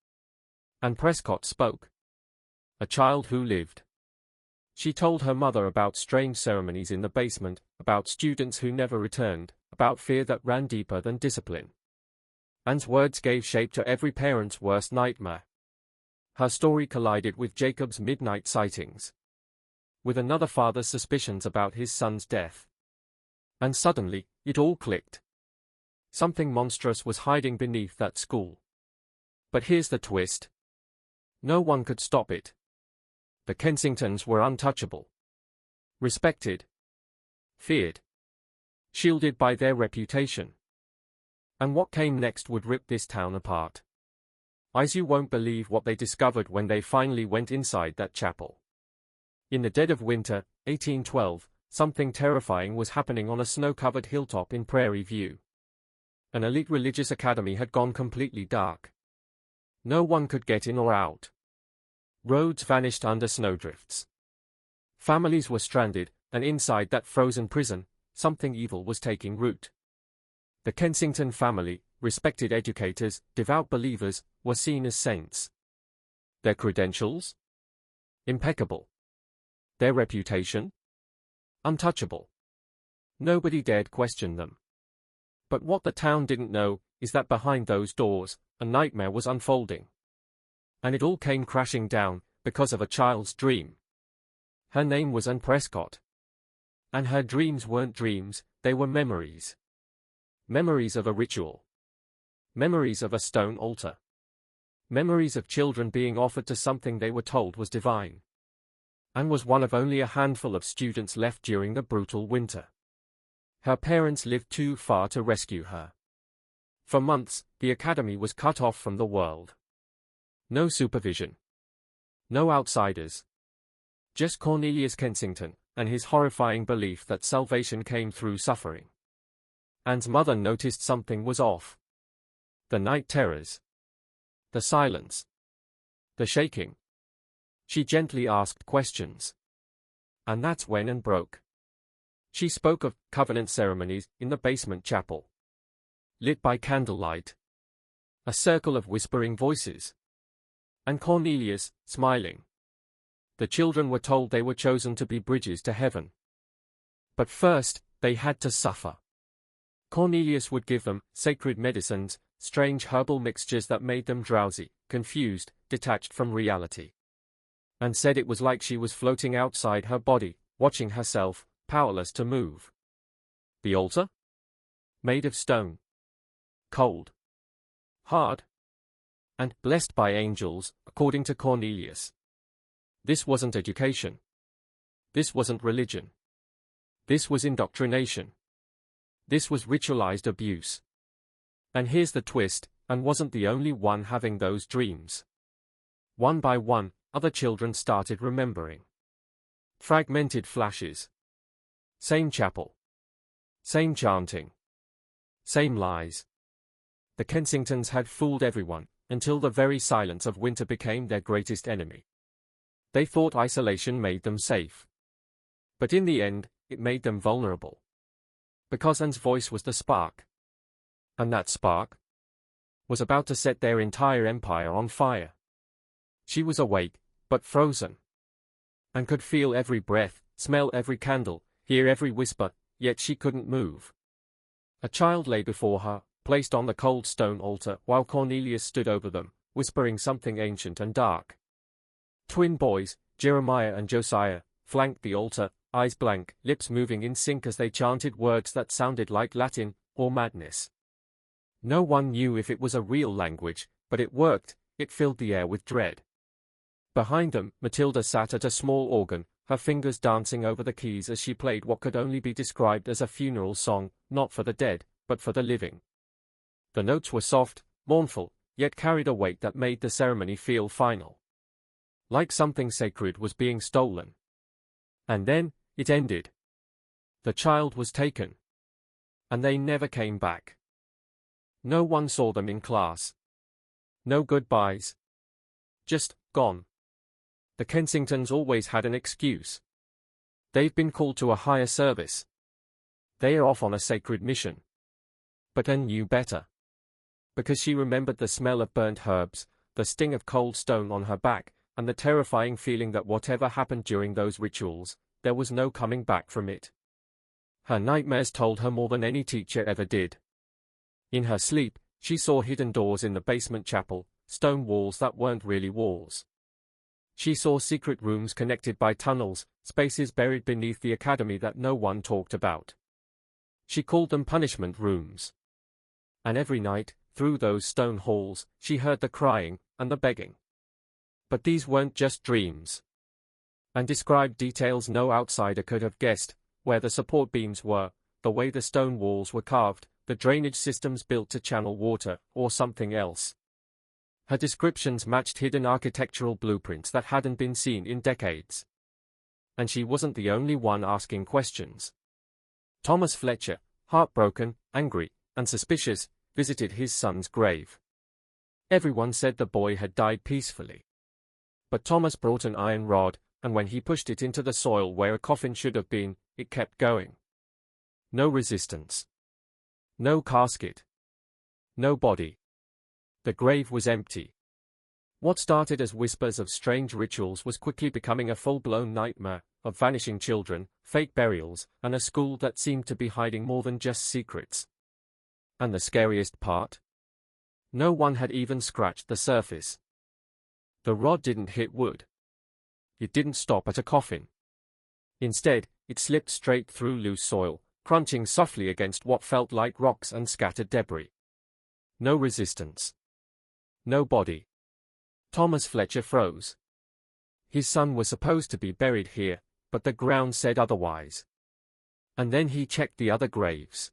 And Prescott spoke. A child who lived. She told her mother about strange ceremonies in the basement, about students who never returned, about fear that ran deeper than discipline. Anne's words gave shape to every parent's worst nightmare. Her story collided with Jacob's midnight sightings. With another father's suspicions about his son's death. And suddenly, it all clicked. Something monstrous was hiding beneath that school. But here's the twist. No one could stop it. The Kensingtons were untouchable. Respected. Feared. Shielded by their reputation. And what came next would rip this town apart. You won't believe what they discovered when they finally went inside that chapel. In the dead of winter, 1812, something terrifying was happening on a snow-covered hilltop in Prairie View. An elite religious academy had gone completely dark. No one could get in or out. Roads vanished under snowdrifts. Families were stranded, and inside that frozen prison, something evil was taking root. The Kensington family, respected educators, devout believers, were seen as saints. Their credentials? Impeccable. Their reputation? Untouchable. Nobody dared question them. But what the town didn't know is that behind those doors, a nightmare was unfolding. And it all came crashing down because of a child's dream. Her name was Anne Prescott. And her dreams weren't dreams, they were memories. Memories of a ritual. Memories of a stone altar. Memories of children being offered to something they were told was divine. Anne was one of only a handful of students left during the brutal winter. Her parents lived too far to rescue her. For months, the academy was cut off from the world. No supervision. No outsiders. Just Cornelius Kensington, and his horrifying belief that salvation came through suffering. Anne's mother noticed something was off. The night terrors. The silence. The shaking. She gently asked questions. And that's when Anne broke. She spoke of covenant ceremonies in the basement chapel. Lit by candlelight. A circle of whispering voices. And Cornelius, smiling. The children were told they were chosen to be bridges to heaven. But first, they had to suffer. Cornelius would give them sacred medicines, strange herbal mixtures that made them drowsy, confused, detached from reality. And said it was like she was floating outside her body, watching herself, powerless to move. The altar? Made of stone. Cold. Hard. And blessed by angels, according to Cornelius. This wasn't education. This wasn't religion. This was indoctrination. This was ritualized abuse. And here's the twist, Anne wasn't the only one having those dreams. One by one, other children started remembering. Fragmented flashes. Same chapel. Same chanting. Same lies. The Kensingtons had fooled everyone, until the very silence of winter became their greatest enemy. They thought isolation made them safe. But in the end, it made them vulnerable. Because Anne's voice was the spark. And that spark was about to set their entire empire on fire. She was awake, but frozen. And could feel every breath, smell every candle, hear every whisper, yet she couldn't move. A child lay before her, placed on the cold stone altar, while Cornelius stood over them, whispering something ancient and dark. Twin boys, Jeremiah and Josiah, flanked the altar, eyes blank, lips moving in sync as they chanted words that sounded like Latin, or madness. No one knew if it was a real language, but it worked, it filled the air with dread. Behind them, Matilda sat at a small organ, her fingers dancing over the keys as she played what could only be described as a funeral song, not for the dead, but for the living. The notes were soft, mournful, yet carried a weight that made the ceremony feel final. Like something sacred was being stolen. And then, it ended. The child was taken. And they never came back. No one saw them in class. No goodbyes. Just, gone. The Kensingtons always had an excuse. They've been called to a higher service. They are off on a sacred mission. But Anne knew better. Because she remembered the smell of burnt herbs, the sting of cold stone on her back, and the terrifying feeling that whatever happened during those rituals, there was no coming back from it. Her nightmares told her more than any teacher ever did. In her sleep, she saw hidden doors in the basement chapel, stone walls that weren't really walls. She saw secret rooms connected by tunnels, spaces buried beneath the academy that no one talked about. She called them punishment rooms. And every night, through those stone halls, she heard the crying and the begging. But these weren't just dreams. And described details no outsider could have guessed, where the support beams were, the way the stone walls were carved, the drainage systems built to channel water, or something else. Her descriptions matched hidden architectural blueprints that hadn't been seen in decades. And she wasn't the only one asking questions. Thomas Fletcher, heartbroken, angry, and suspicious, visited his son's grave. Everyone said the boy had died peacefully. But Thomas brought an iron rod, and when he pushed it into the soil where a coffin should have been, it kept going. No resistance. No casket. No body. The grave was empty. What started as whispers of strange rituals was quickly becoming a full-blown nightmare of vanishing children, fake burials, and a school that seemed to be hiding more than just secrets. And the scariest part? No one had even scratched the surface. The rod didn't hit wood. It didn't stop at a coffin. Instead, it slipped straight through loose soil, crunching softly against what felt like rocks and scattered debris. No resistance. No body. Thomas Fletcher froze. His son was supposed to be buried here, but the ground said otherwise. And then he checked the other graves.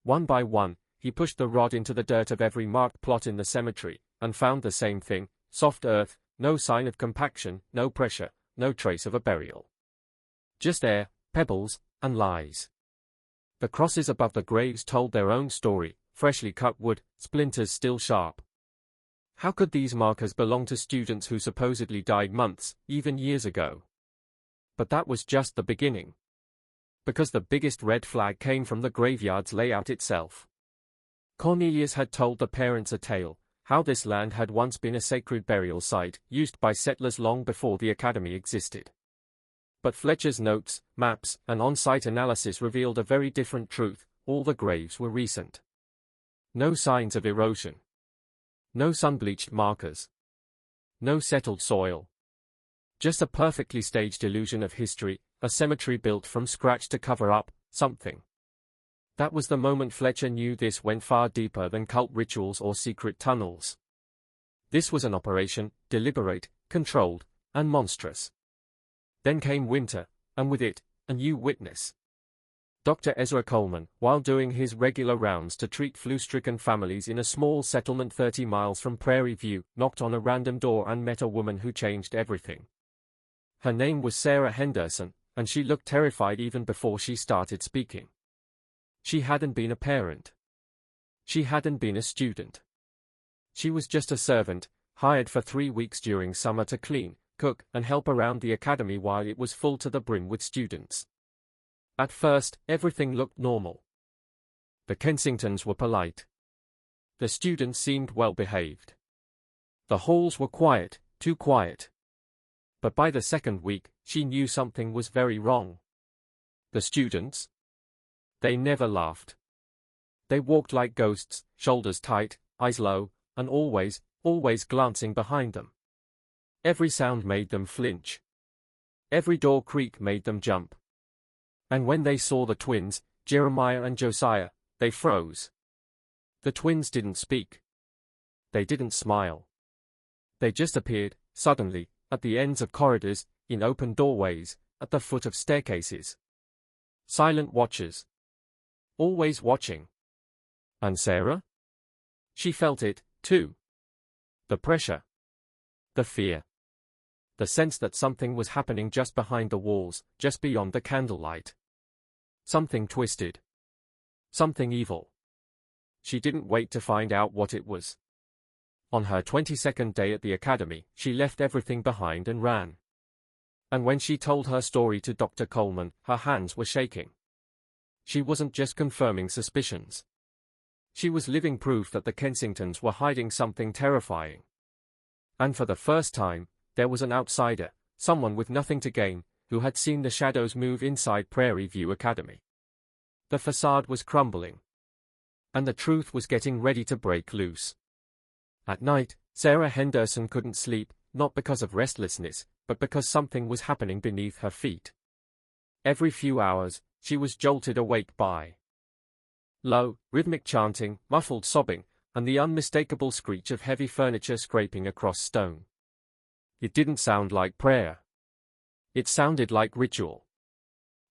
One by one, he pushed the rod into the dirt of every marked plot in the cemetery, and found the same thing: soft earth, no sign of compaction, no pressure, no trace of a burial. Just air, pebbles, and lies. The crosses above the graves told their own story: freshly cut wood, splinters still sharp. How could these markers belong to students who supposedly died months, even years ago? But that was just the beginning. Because the biggest red flag came from the graveyard's layout itself. Cornelius had told the parents a tale: how this land had once been a sacred burial site, used by settlers long before the academy existed. But Fletcher's notes, maps, and on-site analysis revealed a very different truth: all the graves were recent. No signs of erosion. No sun-bleached markers. No settled soil. Just a perfectly staged illusion of history, a cemetery built from scratch to cover up something. That was the moment Fletcher knew this went far deeper than cult rituals or secret tunnels. This was an operation, deliberate, controlled, and monstrous. Then came winter, and with it, a new witness. Dr. Ezra Coleman, while doing his regular rounds to treat flu-stricken families in a small settlement 30 miles from Prairie View, knocked on a random door and met a woman who changed everything. Her name was Sarah Henderson, and she looked terrified even before she started speaking. She hadn't been a parent. She hadn't been a student. She was just a servant, hired for 3 weeks during summer to clean, cook, and help around the academy while it was full to the brim with students. At first, everything looked normal. The Kensingtons were polite. The students seemed well behaved. The halls were quiet, too quiet. But by the second week, she knew something was very wrong. The students? They never laughed. They walked like ghosts, shoulders tight, eyes low, and always glancing behind them. Every sound made them flinch. Every door creak made them jump. And when they saw the twins, Jeremiah and Josiah, they froze. The twins didn't speak. They didn't smile. They just appeared, suddenly, at the ends of corridors, in open doorways, at the foot of staircases. Silent watchers. Always watching. And Sarah? She felt it, too. The pressure. The fear. The sense that something was happening just behind the walls, just beyond the candlelight. Something twisted. Something evil. She didn't wait to find out what it was. On her 22nd day at the academy, she left everything behind and ran. And when she told her story to Dr. Coleman, her hands were shaking. She wasn't just confirming suspicions. She was living proof that the Kensingtons were hiding something terrifying. And for the first time, there was an outsider, someone with nothing to gain, who had seen the shadows move inside Prairie View Academy. The facade was crumbling. And the truth was getting ready to break loose. At night, Sarah Henderson couldn't sleep, not because of restlessness, but because something was happening beneath her feet. Every few hours, she was jolted awake by low, rhythmic chanting, muffled sobbing, and the unmistakable screech of heavy furniture scraping across stone. It didn't sound like prayer. It sounded like ritual.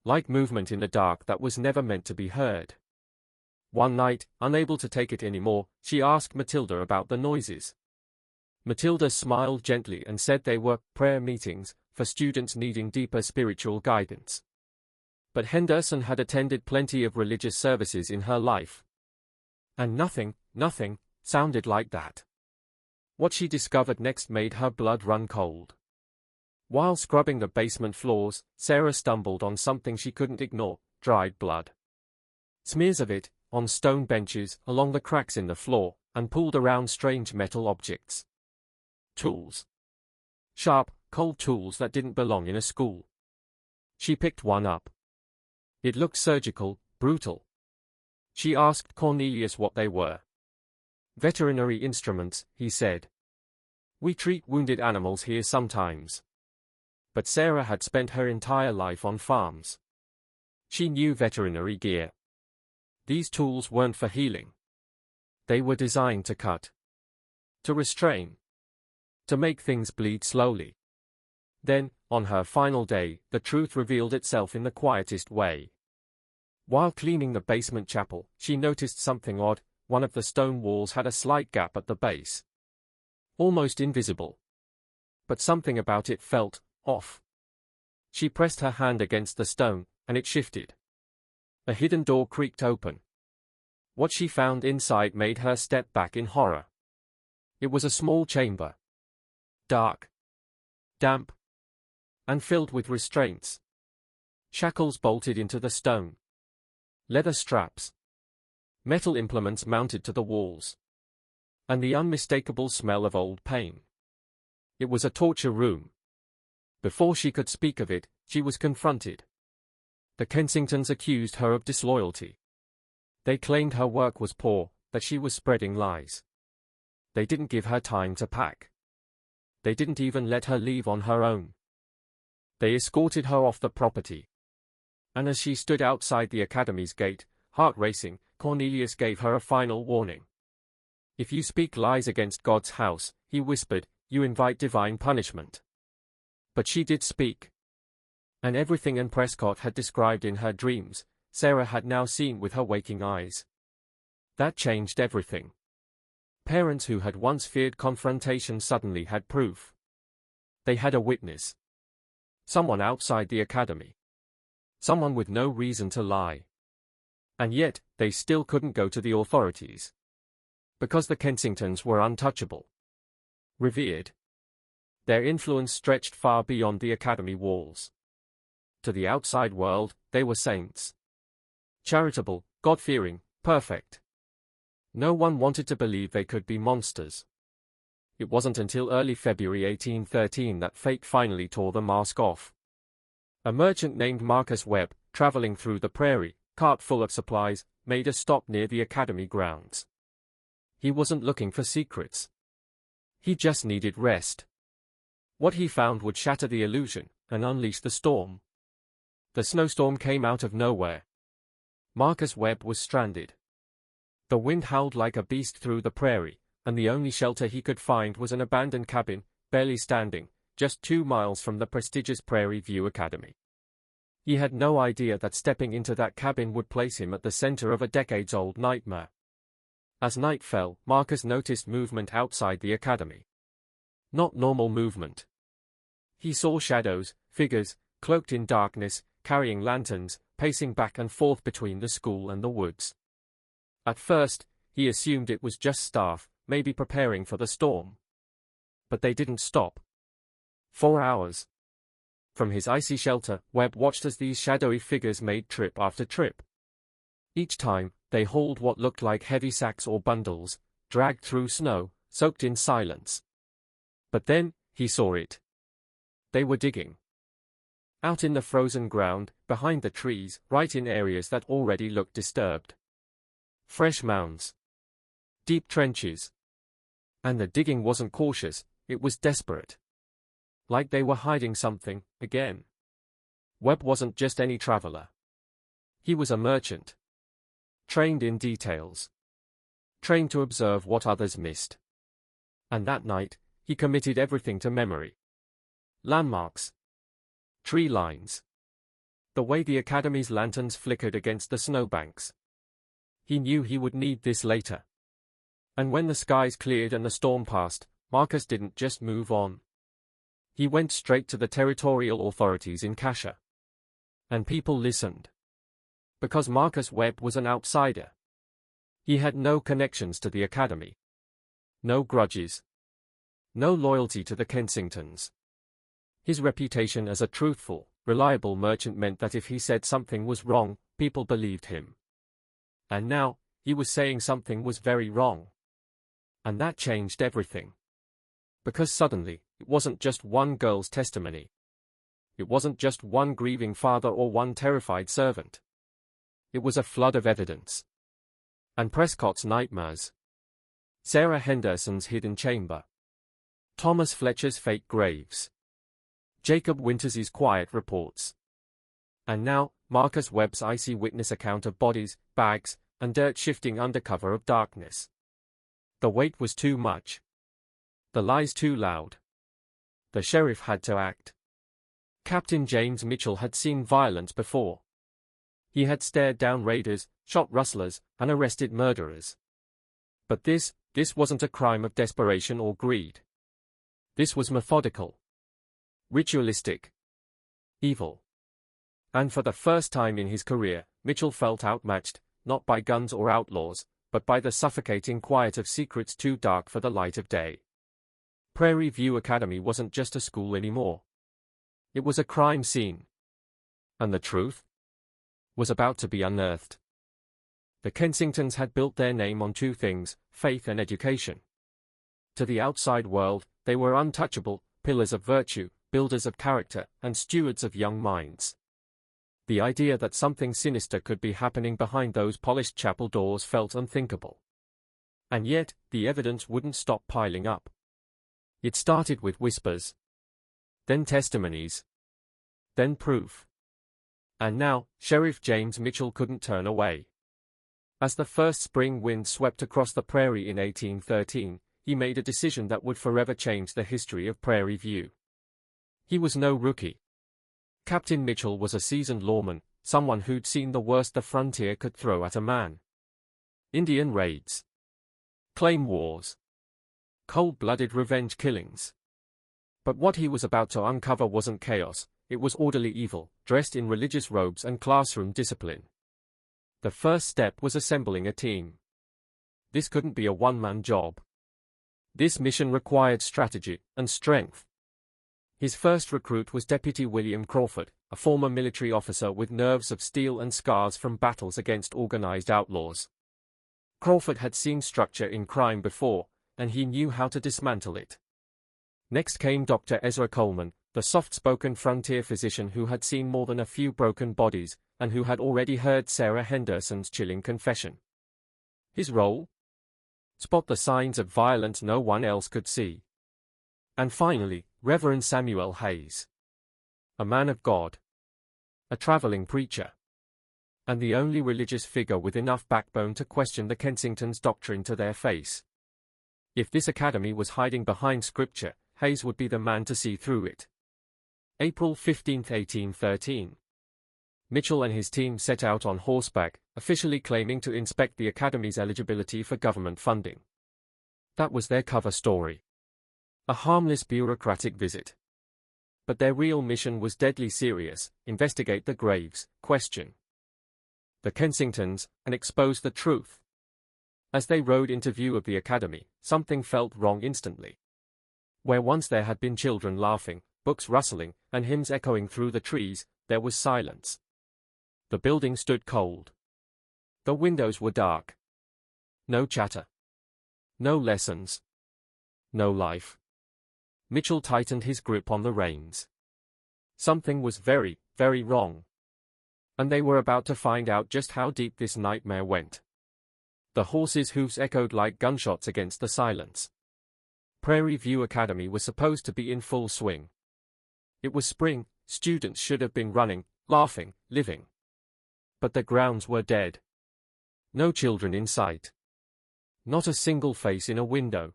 Like movement in the dark that was never meant to be heard. One night, unable to take it anymore, she asked Matilda about the noises. Matilda smiled gently and said they were prayer meetings for students needing deeper spiritual guidance. But Henderson had attended plenty of religious services in her life. And nothing, sounded like that. What she discovered next made her blood run cold. While scrubbing the basement floors, Sarah stumbled on something she couldn't ignore: dried blood. Smears of it, on stone benches, along the cracks in the floor, and pulled around strange metal objects. Tools. Sharp, cold tools that didn't belong in a school. She picked one up. It looked surgical, brutal. She asked Cornelius what they were. "Veterinary instruments," he said. "We treat wounded animals here sometimes." But Sarah had spent her entire life on farms. She knew veterinary gear. These tools weren't for healing. They were designed to cut. To restrain. To make things bleed slowly. Then, on her final day, the truth revealed itself in the quietest way. While cleaning the basement chapel, she noticed something odd. One of the stone walls had a slight gap at the base. Almost invisible. But something about it felt off. She pressed her hand against the stone, and it shifted. A hidden door creaked open. What she found inside made her step back in horror. It was a small chamber. Dark. Damp. And filled with restraints. Shackles bolted into the stone. Leather straps. Metal implements mounted to the walls. And the unmistakable smell of old pain. It was a torture room. Before she could speak of it, she was confronted. The Kensingtons accused her of disloyalty. They claimed her work was poor, that she was spreading lies. They didn't give her time to pack. They didn't even let her leave on her own. They escorted her off the property. And as she stood outside the academy's gate, heart racing, Cornelius gave her a final warning. "If you speak lies against God's house," he whispered, "you invite divine punishment." But she did speak. And everything Anne Prescott had described in her dreams, Sarah had now seen with her waking eyes. That changed everything. Parents who had once feared confrontation suddenly had proof. They had a witness. Someone outside the academy. Someone with no reason to lie. And yet, they still couldn't go to the authorities. Because the Kensingtons were untouchable. Revered. Their influence stretched far beyond the academy walls. To the outside world, they were saints. Charitable, God-fearing, perfect. No one wanted to believe they could be monsters. It wasn't until early February 1813 that fate finally tore the mask off. A merchant named Marcus Webb, traveling through the prairie, cart full of supplies, made a stop near the academy grounds. He wasn't looking for secrets. He just needed rest. What he found would shatter the illusion and unleash the storm. The snowstorm came out of nowhere. Marcus Webb was stranded. The wind howled like a beast through the prairie, and the only shelter he could find was an abandoned cabin, barely standing, just 2 miles from the prestigious Prairie View Academy. He had no idea that stepping into that cabin would place him at the center of a decades-old nightmare. As night fell, Marcus noticed movement outside the academy. Not normal movement. He saw shadows, figures, cloaked in darkness, carrying lanterns, pacing back and forth between the school and the woods. At first, he assumed it was just staff, maybe preparing for the storm. But they didn't stop. 4 hours. From his icy shelter, Webb watched as these shadowy figures made trip after trip. Each time, they hauled what looked like heavy sacks or bundles, dragged through snow, soaked in silence. But then, he saw it. They were digging. Out in the frozen ground, behind the trees, right in areas that already looked disturbed. Fresh mounds. Deep trenches. And the digging wasn't cautious, it was desperate. Like they were hiding something, again. Webb wasn't just any traveler. He was a merchant. Trained in details. Trained to observe what others missed. And that night, he committed everything to memory. Landmarks. Tree lines. The way the academy's lanterns flickered against the snowbanks. He knew he would need this later. And when the skies cleared and the storm passed, Marcus didn't just move on. He went straight to the territorial authorities in Cassia. And people listened. Because Marcus Webb was an outsider. He had no connections to the academy. No grudges. No loyalty to the Kensingtons. His reputation as a truthful, reliable merchant meant that if he said something was wrong, people believed him. And now, he was saying something was very wrong. And that changed everything. Because suddenly, it wasn't just one girl's testimony. It wasn't just one grieving father or one terrified servant. It was a flood of evidence. And Prescott's nightmares. Sarah Henderson's hidden chamber. Thomas Fletcher's fake graves. Jacob Winters's quiet reports. And now, Marcus Webb's icy witness account of bodies, bags, and dirt shifting under cover of darkness. The weight was too much. The lies too loud. The sheriff had to act. Captain James Mitchell had seen violence before. He had stared down raiders, shot rustlers, and arrested murderers. But this wasn't a crime of desperation or greed. This was methodical. Ritualistic. Evil. And for the first time in his career, Mitchell felt outmatched, not by guns or outlaws, but by the suffocating quiet of secrets too dark for the light of day. Prairie View Academy wasn't just a school anymore. It was a crime scene. And the truth was about to be unearthed. The Kensingtons had built their name on two things, faith and education. To the outside world, they were untouchable, pillars of virtue, builders of character, and stewards of young minds. The idea that something sinister could be happening behind those polished chapel doors felt unthinkable. And yet, the evidence wouldn't stop piling up. It started with whispers. Then testimonies. Then proof. And now, Sheriff James Mitchell couldn't turn away. As the first spring wind swept across the prairie in 1813, he made a decision that would forever change the history of Prairie View. He was no rookie. Captain Mitchell was a seasoned lawman, someone who'd seen the worst the frontier could throw at a man. Indian raids. Claim wars. Cold-blooded revenge killings. But what he was about to uncover wasn't chaos, it was orderly evil, dressed in religious robes and classroom discipline. The first step was assembling a team. This couldn't be a one-man job. This mission required strategy and strength. His first recruit was Deputy William Crawford, a former military officer with nerves of steel and scars from battles against organized outlaws. Crawford had seen structure in crime before, and he knew how to dismantle it. Next came Dr. Ezra Coleman, the soft-spoken frontier physician who had seen more than a few broken bodies, and who had already heard Sarah Henderson's chilling confession. His role? Spot the signs of violence no one else could see. And finally, Reverend Samuel Hayes. A man of God. A traveling preacher. And the only religious figure with enough backbone to question the Kensingtons' doctrine to their face. If this academy was hiding behind scripture, Hayes would be the man to see through it. April 15, 1813. Mitchell and his team set out on horseback, officially claiming to inspect the academy's eligibility for government funding. That was their cover story. A harmless bureaucratic visit. But their real mission was deadly serious: investigate the graves, question the Kensingtons, and expose the truth. As they rode into view of the academy, something felt wrong instantly. Where once there had been children laughing, books rustling, and hymns echoing through the trees, there was silence. The building stood cold. The windows were dark. No chatter. No lessons. No life. Mitchell tightened his grip on the reins. Something was very, very wrong. And they were about to find out just how deep this nightmare went. The horses' hooves echoed like gunshots against the silence. Prairie View Academy was supposed to be in full swing. It was spring, students should have been running, laughing, living. But the grounds were dead. No children in sight. Not a single face in a window.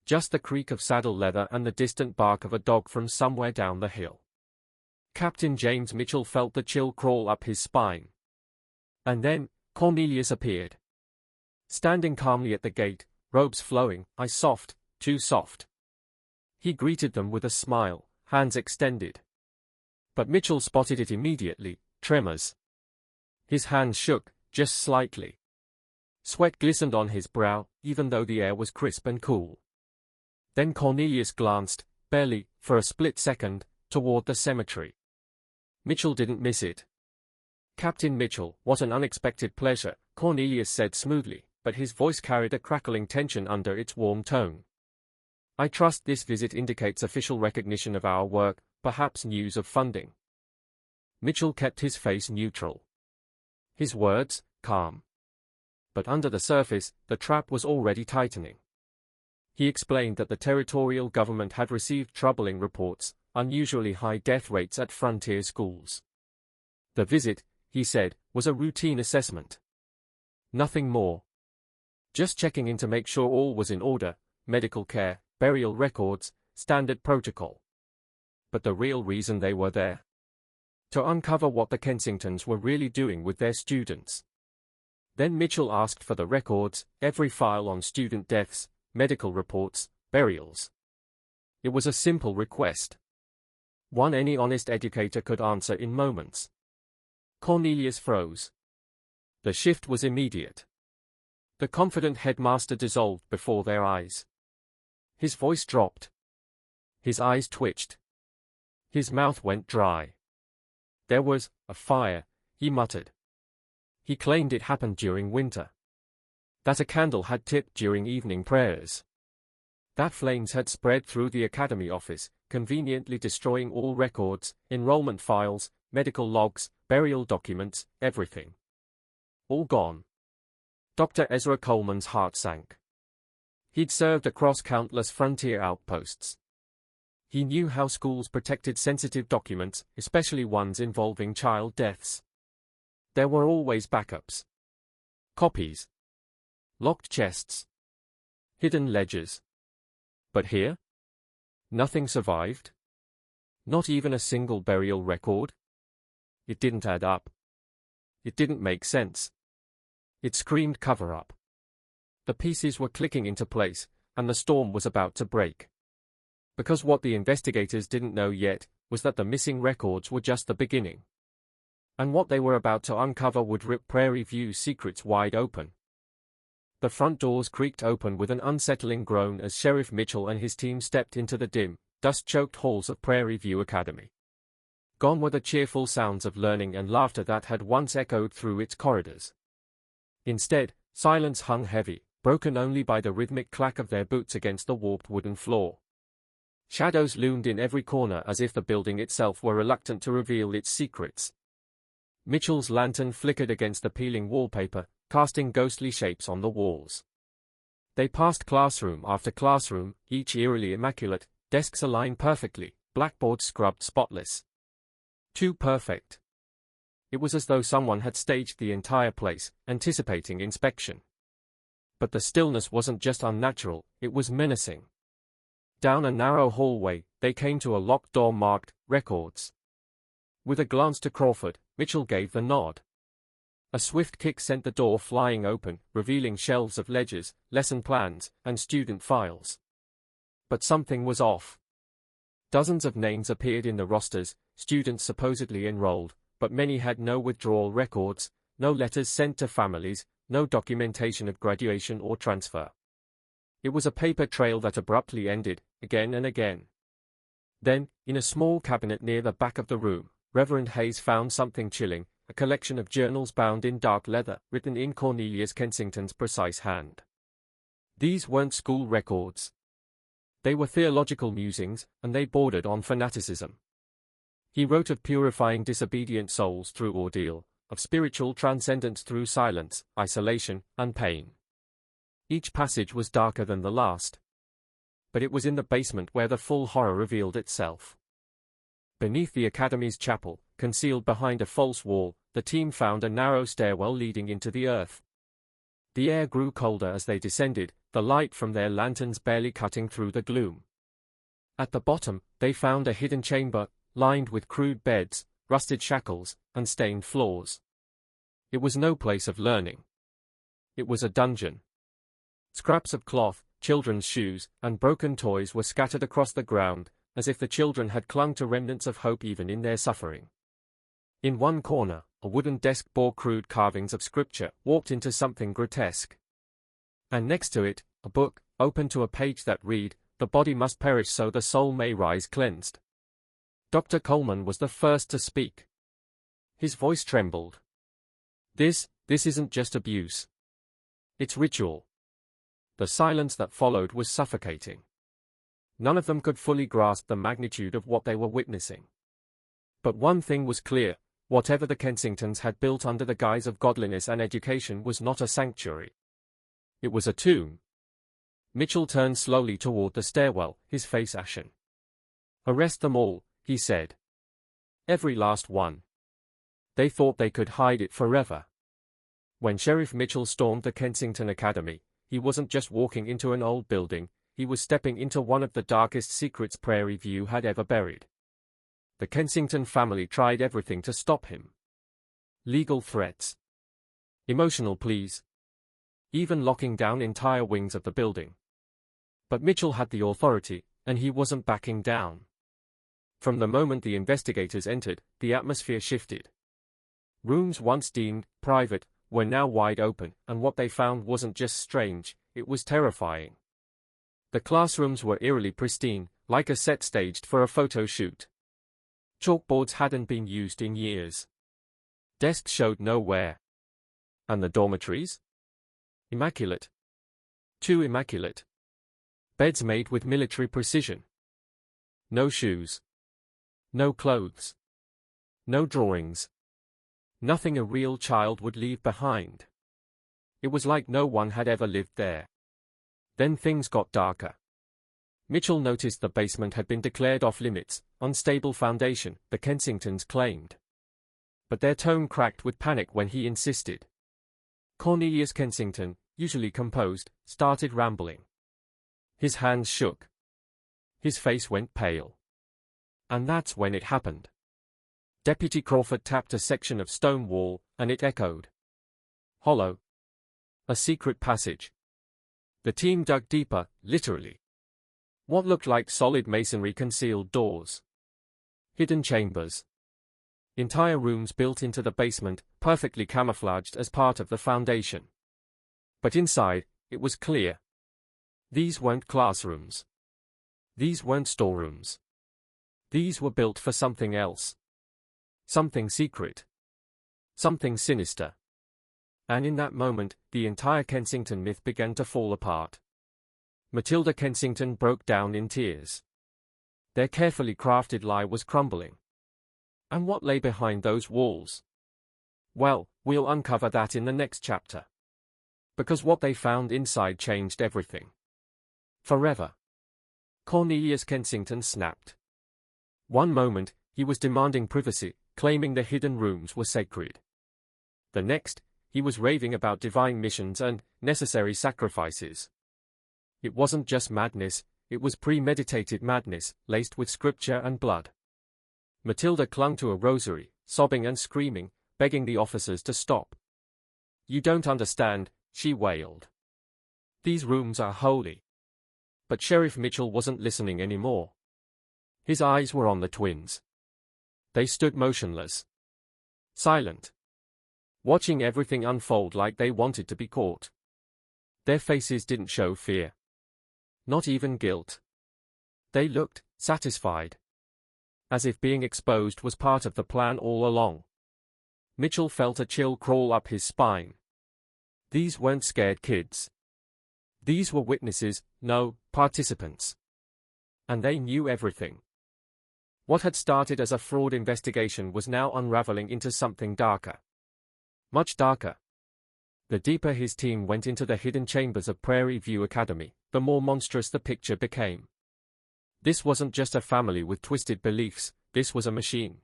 Just the creak of saddle leather and the distant bark of a dog from somewhere down the hill. Captain James Mitchell felt the chill crawl up his spine. And then, Cornelius appeared. Standing calmly at the gate, robes flowing, eyes soft, too soft. He greeted them with a smile, hands extended. But Mitchell spotted it immediately: tremors. His hands shook, just slightly. Sweat glistened on his brow, even though the air was crisp and cool. Then Cornelius glanced, barely, for a split second, toward the cemetery. Mitchell didn't miss it. "Captain Mitchell, what an unexpected pleasure," Cornelius said smoothly, but his voice carried a crackling tension under its warm tone. "I trust this visit indicates official recognition of our work, perhaps news of funding." Mitchell kept his face neutral. His words, calm. But under the surface, the trap was already tightening. He explained that the territorial government had received troubling reports, unusually high death rates at frontier schools. The visit, he said, was a routine assessment. Nothing more. Just checking in to make sure all was in order, medical care, burial records, standard protocol. But the real reason they were there? To uncover what the Kensingtons were really doing with their students. Then Mitchell asked for the records, every file on student deaths, medical reports, burials. It was a simple request. One any honest educator could answer in moments. Cornelius froze. The shift was immediate. The confident headmaster dissolved before their eyes. His voice dropped. His eyes twitched. His mouth went dry. "There was a fire," he muttered. He claimed it happened during winter. That a candle had tipped during evening prayers. That flames had spread through the academy office, conveniently destroying all records, enrollment files, medical logs, burial documents, everything. All gone. Dr. Ezra Coleman's heart sank. He'd served across countless frontier outposts. He knew how schools protected sensitive documents, especially ones involving child deaths. There were always backups. Copies. Locked chests. Hidden ledgers. But here? Nothing survived? Not even a single burial record? It didn't add up. It didn't make sense. It screamed cover-up. The pieces were clicking into place, and the storm was about to break. Because what the investigators didn't know yet was that the missing records were just the beginning. And what they were about to uncover would rip Prairie View's secrets wide open. The front doors creaked open with an unsettling groan as Sheriff Mitchell and his team stepped into the dim, dust-choked halls of Prairie View Academy. Gone were the cheerful sounds of learning and laughter that had once echoed through its corridors. Instead, silence hung heavy, broken only by the rhythmic clack of their boots against the warped wooden floor. Shadows loomed in every corner as if the building itself were reluctant to reveal its secrets. Mitchell's lantern flickered against the peeling wallpaper, casting ghostly shapes on the walls. They passed classroom after classroom, each eerily immaculate, desks aligned perfectly, blackboards scrubbed spotless. Too perfect. It was as though someone had staged the entire place, anticipating inspection. But the stillness wasn't just unnatural, it was menacing. Down a narrow hallway, they came to a locked door marked, Records. With a glance to Crawford, Mitchell gave the nod. A swift kick sent the door flying open, revealing shelves of ledgers, lesson plans, and student files. But something was off. Dozens of names appeared in the rosters, students supposedly enrolled, but many had no withdrawal records, no letters sent to families, no documentation of graduation or transfer. It was a paper trail that abruptly ended, again and again. Then, in a small cabinet near the back of the room, Reverend Hayes found something chilling, a collection of journals bound in dark leather, written in Cornelius Kensington's precise hand. These weren't school records. They were theological musings, and they bordered on fanaticism. He wrote of purifying disobedient souls through ordeal, of spiritual transcendence through silence, isolation, and pain. Each passage was darker than the last. But it was in the basement where the full horror revealed itself. Beneath the academy's chapel, concealed behind a false wall, the team found a narrow stairwell leading into the earth. The air grew colder as they descended, the light from their lanterns barely cutting through the gloom. At the bottom, they found a hidden chamber, lined with crude beds, rusted shackles, and stained floors. It was no place of learning. It was a dungeon. Scraps of cloth, children's shoes, and broken toys were scattered across the ground, as if the children had clung to remnants of hope even in their suffering. In one corner, a wooden desk bore crude carvings of scripture, warped into something grotesque. And next to it, a book, open to a page that read, "The body must perish so the soul may rise cleansed." Dr. Coleman was the first to speak. His voice trembled. This isn't just abuse. It's ritual." The silence that followed was suffocating. None of them could fully grasp the magnitude of what they were witnessing. But one thing was clear: whatever the Kensingtons had built under the guise of godliness and education was not a sanctuary. It was a tomb. Mitchell turned slowly toward the stairwell, his face ashen. "Arrest them all," he said. "Every last one. They thought they could hide it forever." When Sheriff Mitchell stormed the Kensington Academy, he wasn't just walking into an old building, he was stepping into one of the darkest secrets Prairie View had ever buried. The Kensington family tried everything to stop him. Legal threats. Emotional pleas. Even locking down entire wings of the building. But Mitchell had the authority, and he wasn't backing down. From the moment the investigators entered, the atmosphere shifted. Rooms once deemed private were now wide open, and what they found wasn't just strange, it was terrifying. The classrooms were eerily pristine, like a set staged for a photo shoot. Chalkboards hadn't been used in years. Desks showed no wear. And the dormitories? Immaculate. Too immaculate. Beds made with military precision. No shoes. No clothes. No drawings. Nothing a real child would leave behind. It was like no one had ever lived there. Then things got darker. Mitchell noticed the basement had been declared off-limits, unstable foundation, the Kensingtons claimed. But their tone cracked with panic when he insisted. Cornelius Kensington, usually composed, started rambling. His hands shook. His face went pale. And that's when it happened. Deputy Crawford tapped a section of stone wall, and it echoed. Hollow. A secret passage. The team dug deeper, literally. What looked like solid masonry concealed doors. Hidden chambers. Entire rooms built into the basement, perfectly camouflaged as part of the foundation. But inside, it was clear. These weren't classrooms. These weren't storerooms. These were built for something else. Something secret. Something sinister. And in that moment, the entire Kensington myth began to fall apart. Matilda Kensington broke down in tears. Their carefully crafted lie was crumbling. And what lay behind those walls? Well, we'll uncover that in the next chapter. Because what they found inside changed everything. Forever. Cornelius Kensington snapped. One moment, he was demanding privacy, claiming the hidden rooms were sacred. The next, he was raving about divine missions and necessary sacrifices. It wasn't just madness, it was premeditated madness, laced with scripture and blood. Matilda clung to a rosary, sobbing and screaming, begging the officers to stop. "You don't understand," she wailed. "These rooms are holy." But Sheriff Mitchell wasn't listening anymore. His eyes were on the twins. They stood motionless. Silent. Watching everything unfold like they wanted to be caught. Their faces didn't show fear. Not even guilt. They looked satisfied. As if being exposed was part of the plan all along. Mitchell felt a chill crawl up his spine. These weren't scared kids. These were witnesses, no, participants. And they knew everything. What had started as a fraud investigation was now unraveling into something darker. Much darker. The deeper his team went into the hidden chambers of Prairie View Academy, the more monstrous the picture became. This wasn't just a family with twisted beliefs, this was a machine.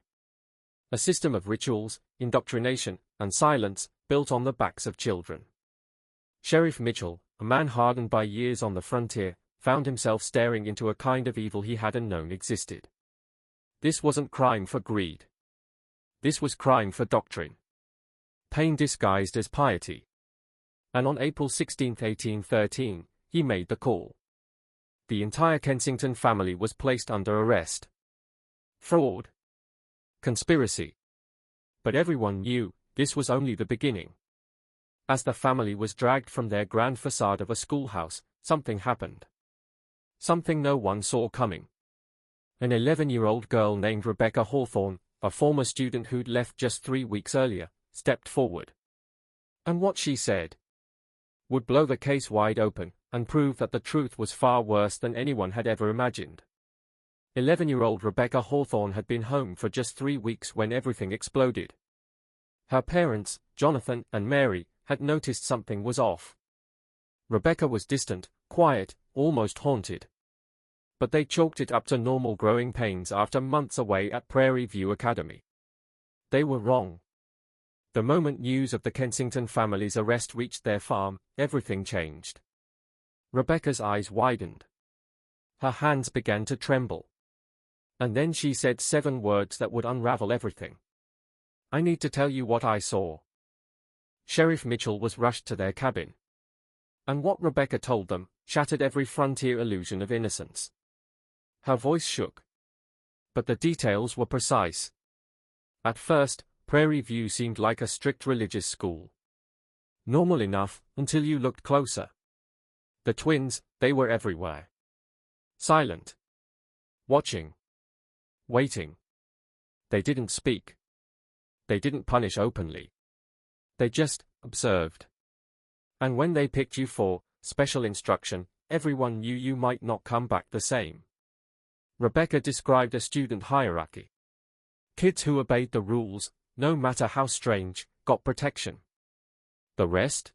A system of rituals, indoctrination, and silence, built on the backs of children. Sheriff Mitchell, a man hardened by years on the frontier, found himself staring into a kind of evil he hadn't known existed. This wasn't crime for greed. This was crime for doctrine. Pain disguised as piety. And on April 16, 1813, he made the call. The entire Kensington family was placed under arrest. Fraud. Conspiracy. But everyone knew this was only the beginning. As the family was dragged from their grand facade of a schoolhouse, something happened. Something no one saw coming. An 11-year-old girl named Rebecca Hawthorne, a former student who'd left just 3 weeks earlier, stepped forward. And what she said would blow the case wide open and prove that the truth was far worse than anyone had ever imagined. 11-year-old Rebecca Hawthorne had been home for just 3 weeks when everything exploded. Her parents, Jonathan and Mary, had noticed something was off. Rebecca was distant, quiet, almost haunted. But they chalked it up to normal growing pains after months away at Prairie View Academy. They were wrong. The moment news of the Kensington family's arrest reached their farm, everything changed. Rebecca's eyes widened. Her hands began to tremble. And then she said 7 words that would unravel everything. "I need to tell you what I saw." Sheriff Mitchell was rushed to their cabin. And what Rebecca told them shattered every frontier illusion of innocence. Her voice shook. But the details were precise. At first, Prairie View seemed like a strict religious school. Normal enough, until you looked closer. The twins, they were everywhere. Silent. Watching. Waiting. They didn't speak. They didn't punish openly. They just observed. And when they picked you for special instruction, everyone knew you might not come back the same. Rebecca described a student hierarchy. Kids who obeyed the rules, no matter how strange, got protection. The rest?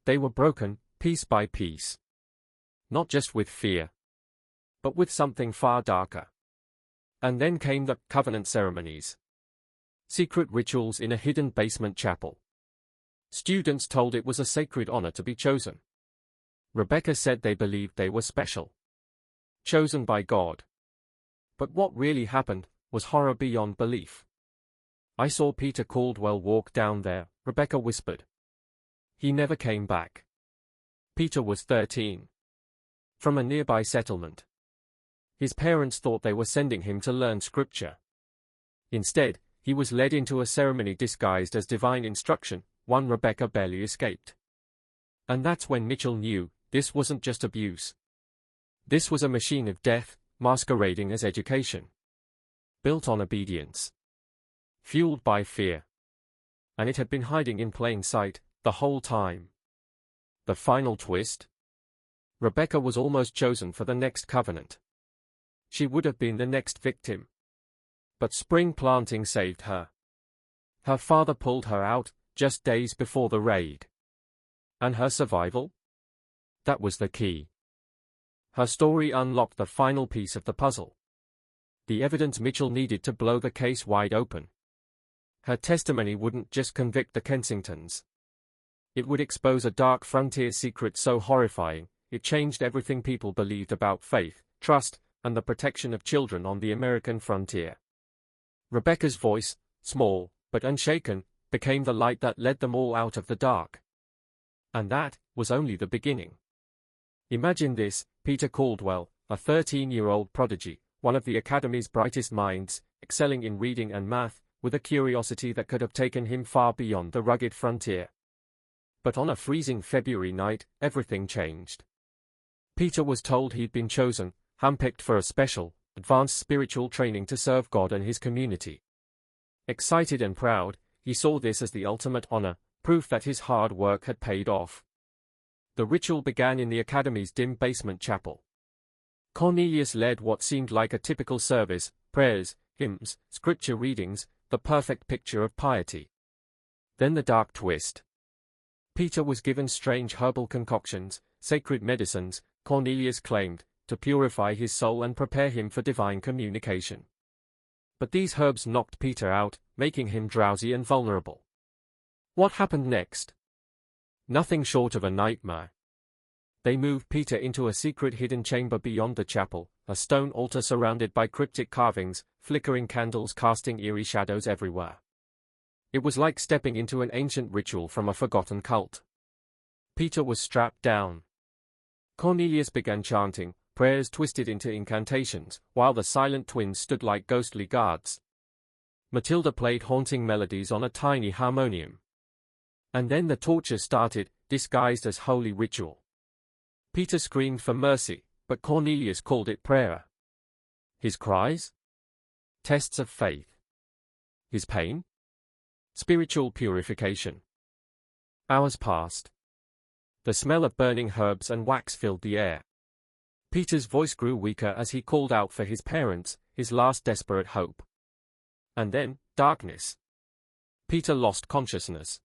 They were broken, piece by piece. Not just with fear, but with something far darker. And then came the covenant ceremonies. Secret rituals in a hidden basement chapel. Students told it was a sacred honor to be chosen. Rebecca said they believed they were special. Chosen by God. But what really happened was horror beyond belief. "I saw Peter Caldwell walk down there," Rebecca whispered. "He never came back." Peter was 13. From a nearby settlement. His parents thought they were sending him to learn scripture. Instead, he was led into a ceremony disguised as divine instruction, one Rebecca barely escaped. And that's when Mitchell knew this wasn't just abuse. This was a machine of death, masquerading as education. Built on obedience. Fueled by fear. And it had been hiding in plain sight the whole time. The final twist? Rebecca was almost chosen for the next covenant. She would have been the next victim. But spring planting saved her. Her father pulled her out just days before the raid. And her survival? That was the key. Her story unlocked the final piece of the puzzle. The evidence Mitchell needed to blow the case wide open. Her testimony wouldn't just convict the Kensingtons. It would expose a dark frontier secret so horrifying, it changed everything people believed about faith, trust, and the protection of children on the American frontier. Rebecca's voice, small, but unshaken, became the light that led them all out of the dark. And that was only the beginning. Imagine this, Peter Caldwell, a 13-year-old prodigy, one of the Academy's brightest minds, excelling in reading and math, with a curiosity that could have taken him far beyond the rugged frontier. But on a freezing February night, everything changed. Peter was told he'd been chosen, handpicked for a special, advanced spiritual training to serve God and his community. Excited and proud, he saw this as the ultimate honor, proof that his hard work had paid off. The ritual began in the Academy's dim basement chapel. Cornelius led what seemed like a typical service, prayers, hymns, scripture readings, the perfect picture of piety. Then the dark twist. Peter was given strange herbal concoctions, sacred medicines, Cornelius claimed, to purify his soul and prepare him for divine communication. But these herbs knocked Peter out, making him drowsy and vulnerable. What happened next? Nothing short of a nightmare. They moved Peter into a secret hidden chamber beyond the chapel, a stone altar surrounded by cryptic carvings, flickering candles casting eerie shadows everywhere. It was like stepping into an ancient ritual from a forgotten cult. Peter was strapped down. Cornelius began chanting, prayers twisted into incantations, while the silent twins stood like ghostly guards. Matilda played haunting melodies on a tiny harmonium. And then the torture started, disguised as holy ritual. Peter screamed for mercy, but Cornelius called it prayer. His cries? Tests of faith. His pain? Spiritual purification. Hours passed. The smell of burning herbs and wax filled the air. Peter's voice grew weaker as he called out for his parents, his last desperate hope. And then, darkness. Peter lost consciousness.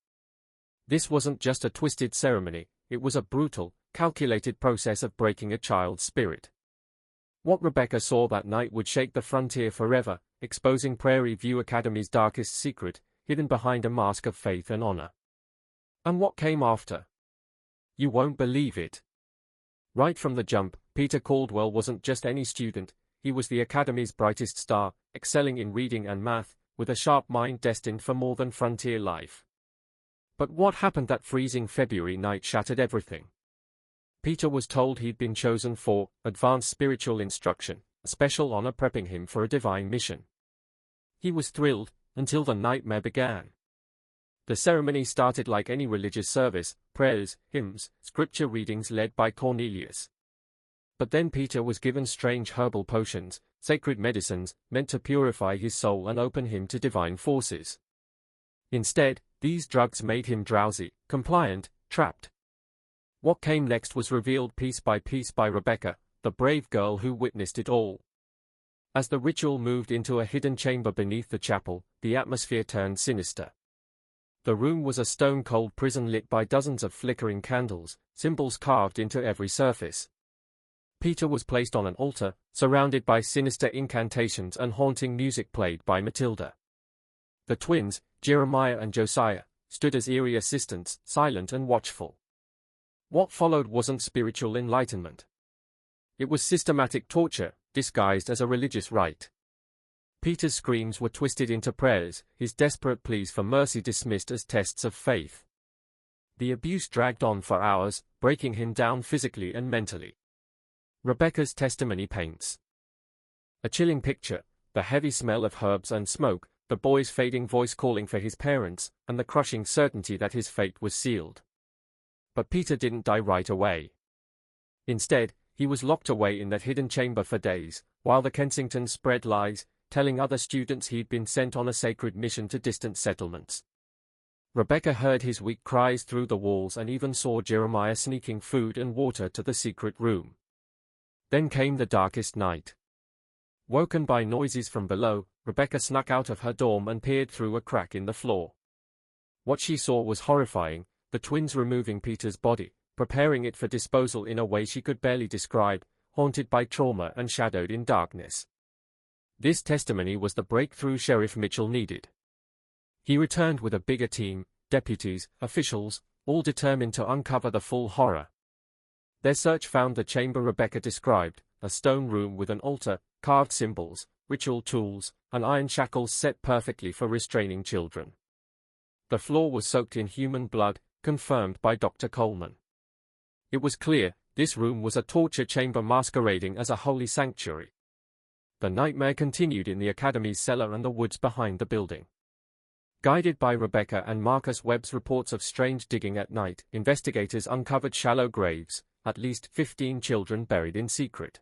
This wasn't just a twisted ceremony, it was a brutal, calculated process of breaking a child's spirit. What Rebecca saw that night would shake the frontier forever, exposing Prairie View Academy's darkest secret, hidden behind a mask of faith and honor. And what came after? You won't believe it. Right from the jump, Peter Caldwell wasn't just any student, he was the Academy's brightest star, excelling in reading and math, with a sharp mind destined for more than frontier life. But what happened that freezing February night shattered everything. Peter was told he'd been chosen for advanced spiritual instruction, a special honor prepping him for a divine mission. He was thrilled, until the nightmare began. The ceremony started like any religious service, prayers, hymns, scripture readings led by Cornelius. But then Peter was given strange herbal potions, sacred medicines, meant to purify his soul and open him to divine forces. Instead, these drugs made him drowsy, compliant, trapped. What came next was revealed piece by Rebecca, the brave girl who witnessed it all. As the ritual moved into a hidden chamber beneath the chapel, the atmosphere turned sinister. The room was a stone-cold prison lit by dozens of flickering candles, symbols carved into every surface. Peter was placed on an altar, surrounded by sinister incantations and haunting music played by Matilda. The twins, Jeremiah and Josiah, stood as eerie assistants, silent and watchful. What followed wasn't spiritual enlightenment. It was systematic torture, disguised as a religious rite. Peter's screams were twisted into prayers, his desperate pleas for mercy dismissed as tests of faith. The abuse dragged on for hours, breaking him down physically and mentally. Rebecca's testimony paints a chilling picture: the heavy smell of herbs and smoke, the boy's fading voice calling for his parents, and the crushing certainty that his fate was sealed. But Peter didn't die right away. Instead, he was locked away in that hidden chamber for days, while the Kensingtons spread lies, telling other students he'd been sent on a sacred mission to distant settlements. Rebecca heard his weak cries through the walls and even saw Jeremiah sneaking food and water to the secret room. Then came the darkest night. Woken by noises from below, Rebecca snuck out of her dorm and peered through a crack in the floor. What she saw was horrifying: the twins removing Peter's body, preparing it for disposal in a way she could barely describe, haunted by trauma and shadowed in darkness. This testimony was the breakthrough Sheriff Mitchell needed. He returned with a bigger team, deputies, officials, all determined to uncover the full horror. Their search found the chamber Rebecca described, a stone room with an altar, carved symbols, ritual tools, and iron shackles set perfectly for restraining children. The floor was soaked in human blood, confirmed by Dr. Coleman. It was clear, this room was a torture chamber masquerading as a holy sanctuary. The nightmare continued in the Academy's cellar and the woods behind the building. Guided by Rebecca and Marcus Webb's reports of strange digging at night, investigators uncovered shallow graves, at least 15 children buried in secret.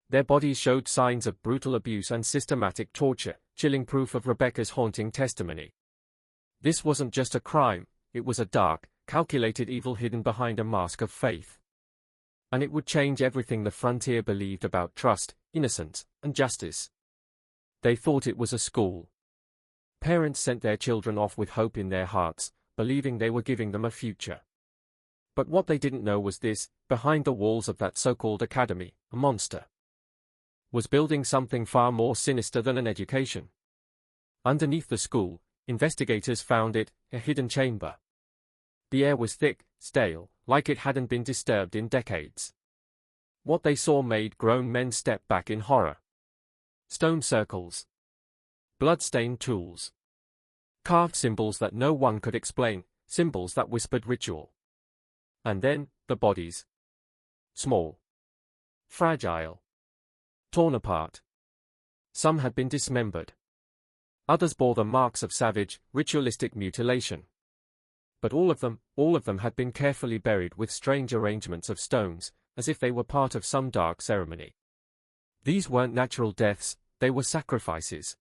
Their bodies showed signs of brutal abuse and systematic torture, chilling proof of Rebecca's haunting testimony. This wasn't just a crime, it was a dark, calculated evil hidden behind a mask of faith. And it would change everything the frontier believed about trust, innocence, and justice. They thought it was a school. Parents sent their children off with hope in their hearts, believing they were giving them a future. But what they didn't know was this: behind the walls of that so-called academy, a monster was building something far more sinister than an education. Underneath the school, investigators found it, a hidden chamber. The air was thick, stale, like it hadn't been disturbed in decades. What they saw made grown men step back in horror. Stone circles, blood-stained tools, carved symbols that no one could explain, symbols that whispered ritual. And then, the bodies. Small, fragile, torn apart. Some had been dismembered. Others bore the marks of savage, ritualistic mutilation. But all of them had been carefully buried with strange arrangements of stones, as if they were part of some dark ceremony. These weren't natural deaths, they were sacrifices.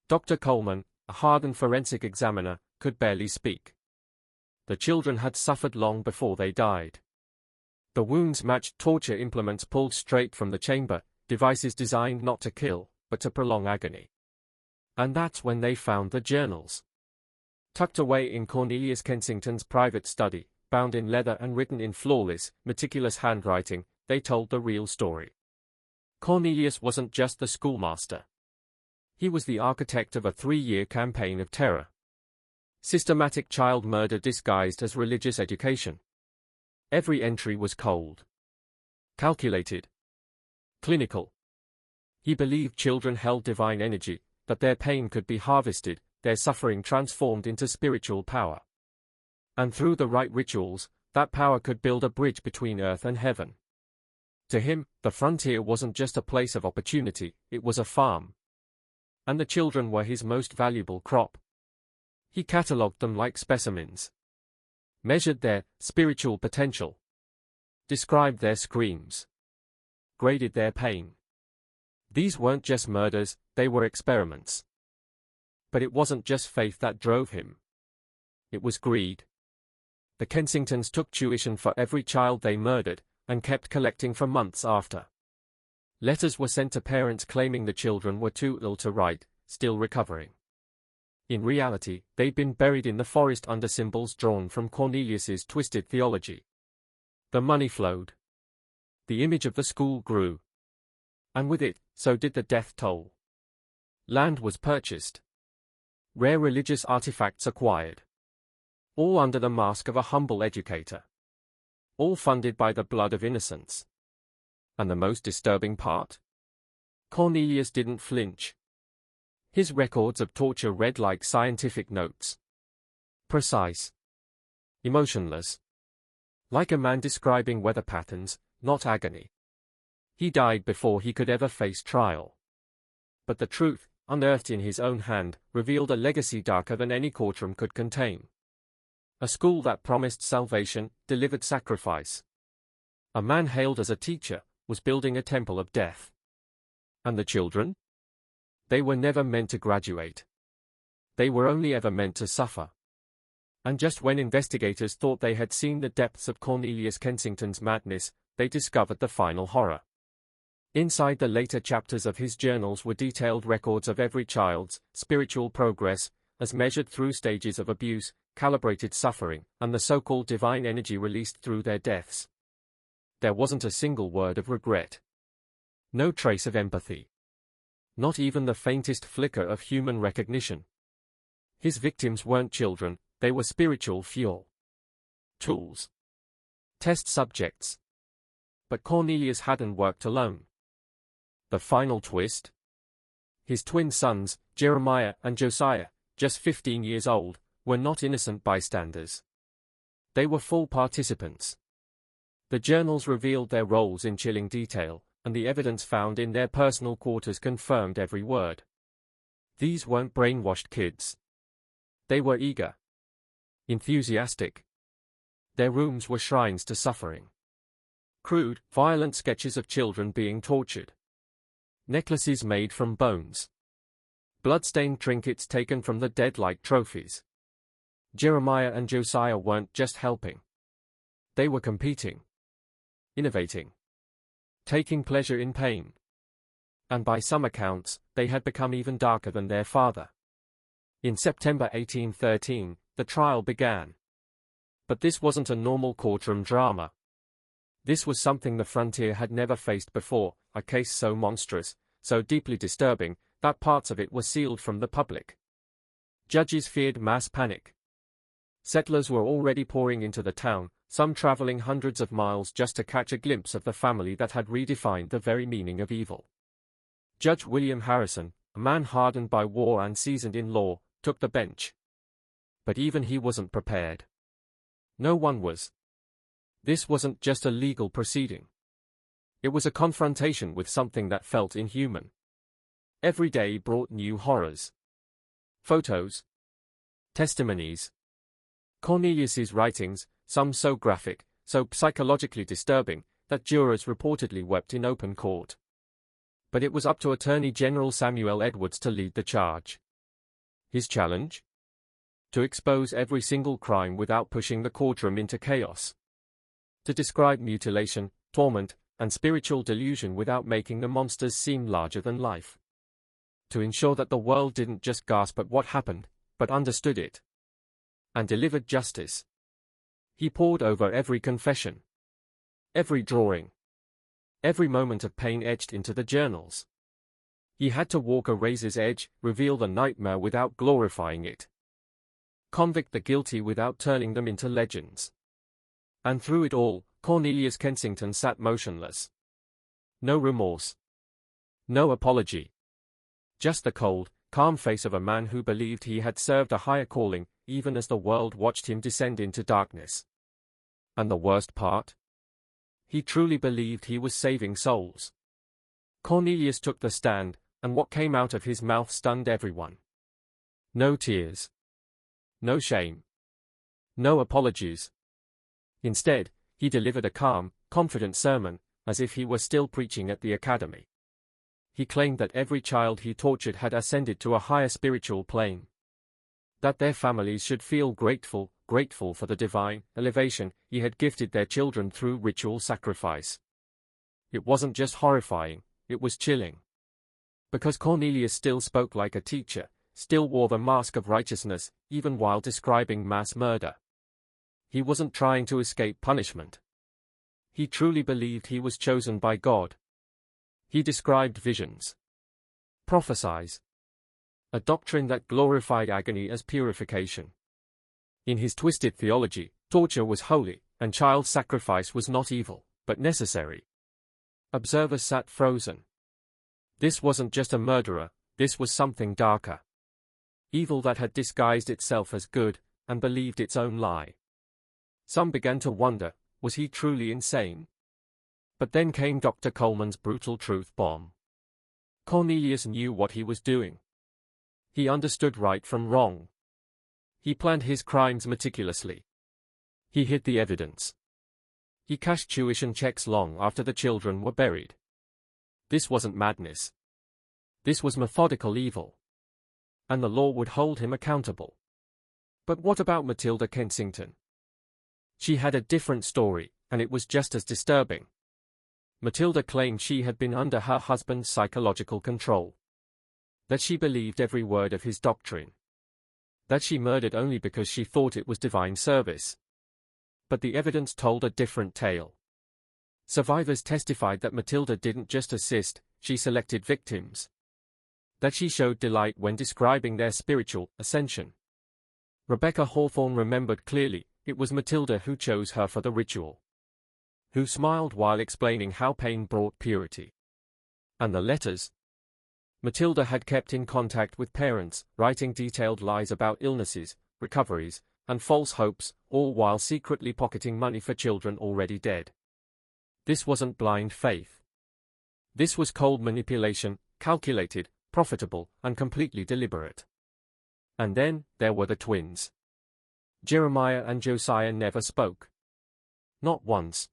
Dr. Coleman, a hardened forensic examiner, could barely speak. The children had suffered long before they died. The wounds matched torture implements pulled straight from the chamber, devices designed not to kill, but to prolong agony. And that's when they found the journals. Tucked away in Cornelius Kensington's private study, bound in leather and written in flawless, meticulous handwriting, they told the real story. Cornelius wasn't just the schoolmaster. He was the architect of a 3-year campaign of terror. Systematic child murder disguised as religious education. Every entry was cold, calculated, clinical. He believed children held divine energy, that their pain could be harvested, their suffering transformed into spiritual power. And through the right rituals, that power could build a bridge between earth and heaven. To him, the frontier wasn't just a place of opportunity, it was a farm. And the children were his most valuable crop. He catalogued them like specimens. Measured their spiritual potential. Described their screams. Graded their pain. These weren't just murders, they were experiments. But it wasn't just faith that drove him. It was greed. The Kensingtons took tuition for every child they murdered, and kept collecting for months after. Letters were sent to parents claiming the children were too ill to write, still recovering. In reality, they'd been buried in the forest under symbols drawn from Cornelius's twisted theology. The money flowed. The image of the school grew. And with it, so did the death toll. Land was purchased. Rare religious artifacts acquired. All under the mask of a humble educator. All funded by the blood of innocents. And the most disturbing part? Cornelius didn't flinch. His records of torture read like scientific notes. Precise. Emotionless. Like a man describing weather patterns, not agony. He died before he could ever face trial. But the truth, unearthed in his own hand, revealed a legacy darker than any courtroom could contain. A school that promised salvation, delivered sacrifice. A man hailed as a teacher, was building a temple of death. And the children? They were never meant to graduate. They were only ever meant to suffer. And just when investigators thought they had seen the depths of Cornelius Kensington's madness, they discovered the final horror. Inside the later chapters of his journals were detailed records of every child's spiritual progress, as measured through stages of abuse, calibrated suffering, and the so-called divine energy released through their deaths. There wasn't a single word of regret. No trace of empathy. Not even the faintest flicker of human recognition. His victims weren't children, they were spiritual fuel. Tools. Test subjects. But Cornelius hadn't worked alone. The final twist? His twin sons, Jeremiah and Josiah, just 15 years old, were not innocent bystanders. They were full participants. The journals revealed their roles in chilling detail, and the evidence found in their personal quarters confirmed every word. These weren't brainwashed kids. They were eager. Enthusiastic. Their rooms were shrines to suffering. Crude, violent sketches of children being tortured. Necklaces made from bones. Blood-stained trinkets taken from the dead like trophies. Jeremiah and Josiah weren't just helping. They were competing. Innovating. Taking pleasure in pain. And by some accounts, they had become even darker than their father. In September 1813, the trial began. But this wasn't a normal courtroom drama. This was something the frontier had never faced before, a case so monstrous, so deeply disturbing, that parts of it were sealed from the public. Judges feared mass panic. Settlers were already pouring into the town, some traveling hundreds of miles just to catch a glimpse of the family that had redefined the very meaning of evil. Judge William Harrison, a man hardened by war and seasoned in law, took the bench. But even he wasn't prepared. No one was. This wasn't just a legal proceeding. It was a confrontation with something that felt inhuman. Every day brought new horrors. photos, testimonies. Cornelius's writings, some so graphic, so psychologically disturbing, that jurors reportedly wept in open court. But it was up to Attorney General Samuel Edwards to lead the charge. His challenge? To expose every single crime without pushing the courtroom into chaos. To describe mutilation, torment, and spiritual delusion without making the monsters seem larger than life. To ensure that the world didn't just gasp at what happened, but understood it. And delivered justice. He pored over every confession. Every drawing. Every moment of pain etched into the journals. He had to walk a razor's edge, reveal the nightmare without glorifying it. Convict the guilty without turning them into legends. And through it all, Cornelius Kensington sat motionless. No remorse. No apology. Just the cold, calm face of a man who believed he had served a higher calling, even as the world watched him descend into darkness. And the worst part? He truly believed he was saving souls. Cornelius took the stand, and what came out of his mouth stunned everyone. No tears. No shame. No apologies. Instead, he delivered a calm, confident sermon, as if he were still preaching at the academy. He claimed that every child he tortured had ascended to a higher spiritual plane. That their families should feel grateful for the divine elevation he had gifted their children through ritual sacrifice. It wasn't just horrifying, it was chilling. Because Cornelius still spoke like a teacher, still wore the mask of righteousness, even while describing mass murder. He wasn't trying to escape punishment. He truly believed he was chosen by God. He described visions. Prophesies. A doctrine that glorified agony as purification. In his twisted theology, torture was holy, and child sacrifice was not evil, but necessary. Observers sat frozen. This wasn't just a murderer, this was something darker. Evil that had disguised itself as good, and believed its own lie. Some began to wonder, was he truly insane? But then came Dr. Coleman's brutal truth bomb. Cornelius knew what he was doing. He understood right from wrong. He planned his crimes meticulously. He hid the evidence. He cashed tuition checks long after the children were buried. This wasn't madness. This was methodical evil. And the law would hold him accountable. But what about Matilda Kensington? She had a different story, and it was just as disturbing. Matilda claimed she had been under her husband's psychological control. That she believed every word of his doctrine. That she murdered only because she thought it was divine service. But the evidence told a different tale. Survivors testified that Matilda didn't just assist, she selected victims. That she showed delight when describing their spiritual ascension. Rebecca Hawthorne remembered clearly, it was Matilda who chose her for the ritual. Who smiled while explaining how pain brought purity. And the letters? Matilda had kept in contact with parents, writing detailed lies about illnesses, recoveries, and false hopes, all while secretly pocketing money for children already dead. This wasn't blind faith. This was cold manipulation, calculated, profitable, and completely deliberate. And then, there were the twins. Jeremiah and Josiah never spoke. Not once.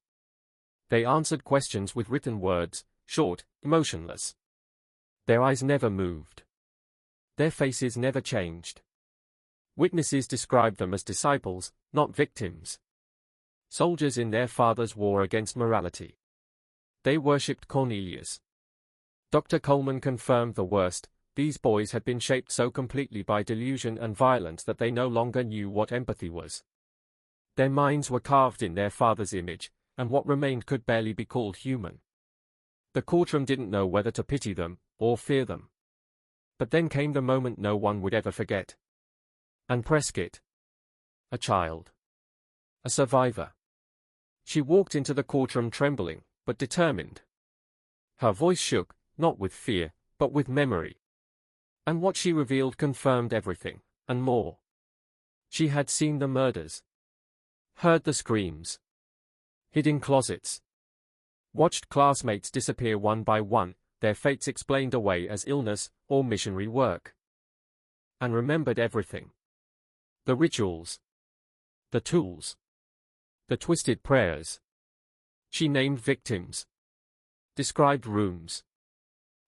They answered questions with written words, short, emotionless. Their eyes never moved. Their faces never changed. Witnesses described them as disciples, not victims. Soldiers in their father's war against morality. They worshipped Cornelius. Dr. Coleman confirmed the worst. These boys had been shaped so completely by delusion and violence that they no longer knew what empathy was. Their minds were carved in their father's image, and what remained could barely be called human. The courtroom didn't know whether to pity them, or fear them. But then came the moment no one would ever forget. Anne Prescott. A child. A survivor. She walked into the courtroom trembling, but determined. Her voice shook, not with fear, but with memory. And what she revealed confirmed everything, and more. She had seen the murders. Heard the screams. Hid in closets. Watched classmates disappear one by one, their fates explained away as illness or missionary work. and remembered everything. The rituals. The tools. The twisted prayers. She named victims. Described rooms.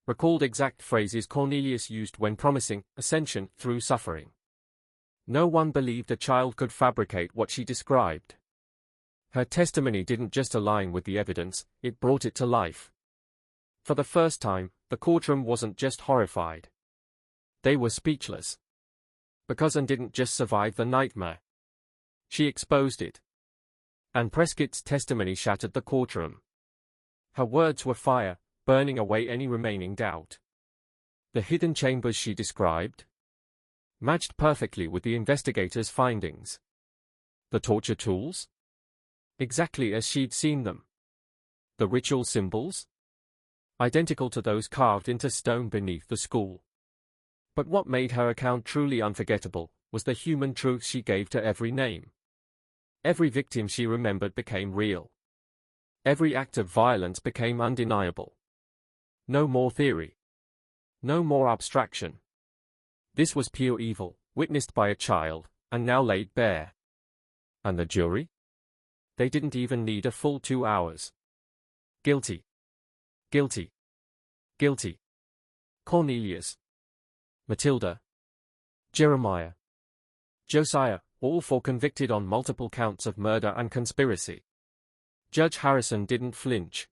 Recalled exact phrases Cornelius used when promising ascension through suffering. No one believed a child could fabricate what she described. Her testimony didn't just align with the evidence, it brought it to life. For the first time, the courtroom wasn't just horrified. They were speechless. Because Anne didn't just survive the nightmare. She exposed it. And Prescott's testimony shattered the courtroom. Her words were fire, burning away any remaining doubt. The hidden chambers she described matched perfectly with the investigators' findings. The torture tools? Exactly as she'd seen them. The ritual symbols? Identical to those carved into stone beneath the school. But what made her account truly unforgettable was the human truth she gave to every name. Every victim she remembered became real. Every act of violence became undeniable. No more theory. No more abstraction. This was pure evil, witnessed by a child, and now laid bare. And the jury? They didn't even need a full 2 hours. Guilty. Guilty. Guilty. Cornelius. Matilda. Jeremiah. Josiah, all 4 convicted on multiple counts of murder and conspiracy. Judge Harrison didn't flinch.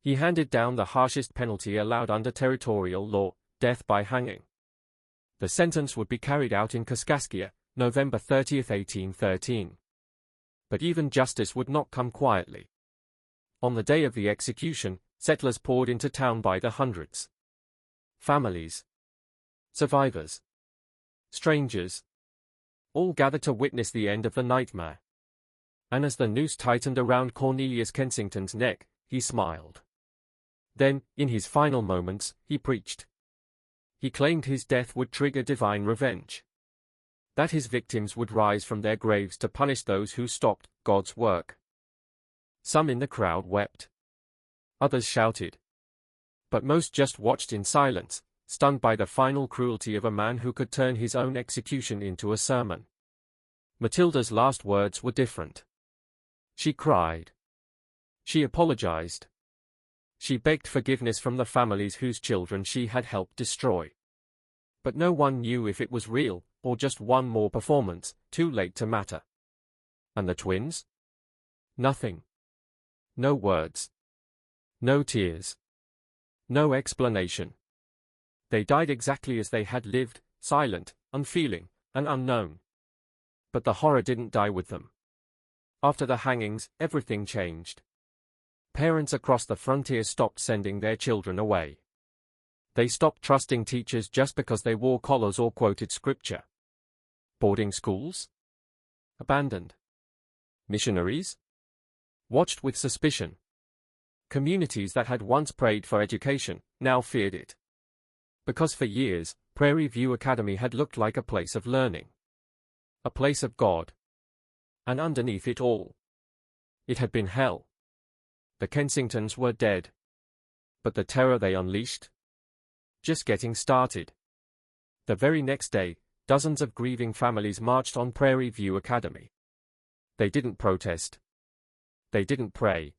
He handed down the harshest penalty allowed under territorial law, death by hanging. The sentence would be carried out in Kaskaskia, November 30, 1813. But even justice would not come quietly. On the day of the execution, settlers poured into town by the hundreds. Families. Survivors. Strangers. All gathered to witness the end of the nightmare. And as the noose tightened around Cornelius Kensington's neck, he smiled. Then, in his final moments, he preached. He claimed his death would trigger divine revenge. That his victims would rise from their graves to punish those who stopped God's work. Some in the crowd wept. Others shouted. But most just watched in silence, stunned by the final cruelty of a man who could turn his own execution into a sermon. Matilda's last words were different. She cried. She apologized. She begged forgiveness from the families whose children she had helped destroy. But no one knew if it was real, or just one more performance, too late to matter. And the twins? Nothing. No words. No tears. No explanation. They died exactly as they had lived, silent, unfeeling, and unknown. But the horror didn't die with them. After the hangings, everything changed. Parents across the frontier stopped sending their children away. They stopped trusting teachers just because they wore collars or quoted scripture. Boarding schools? Abandoned. Missionaries? Watched with suspicion. Communities that had once prayed for education, now feared it. Because for years, Prairie View Academy had looked like a place of learning. A place of God. And underneath it all, it had been hell. The Kensingtons were dead. But the terror they unleashed? Just getting started. The very next day, dozens of grieving families marched on Prairie View Academy. They didn't protest. They didn't pray.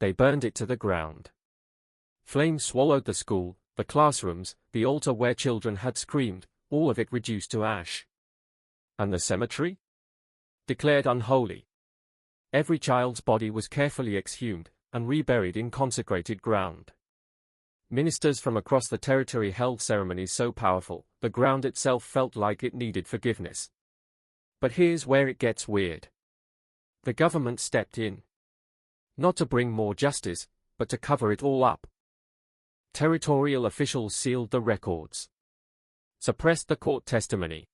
They burned it to the ground. Flames swallowed the school, the classrooms, the altar where children had screamed, all of it reduced to ash. And the cemetery? Declared unholy. Every child's body was carefully exhumed and reburied in consecrated ground. Ministers from across the territory held ceremonies so powerful, the ground itself felt like it needed forgiveness. But here's where it gets weird. The government stepped in. Not to bring more justice, but to cover it all up. Territorial officials sealed the records. Suppressed the court testimony.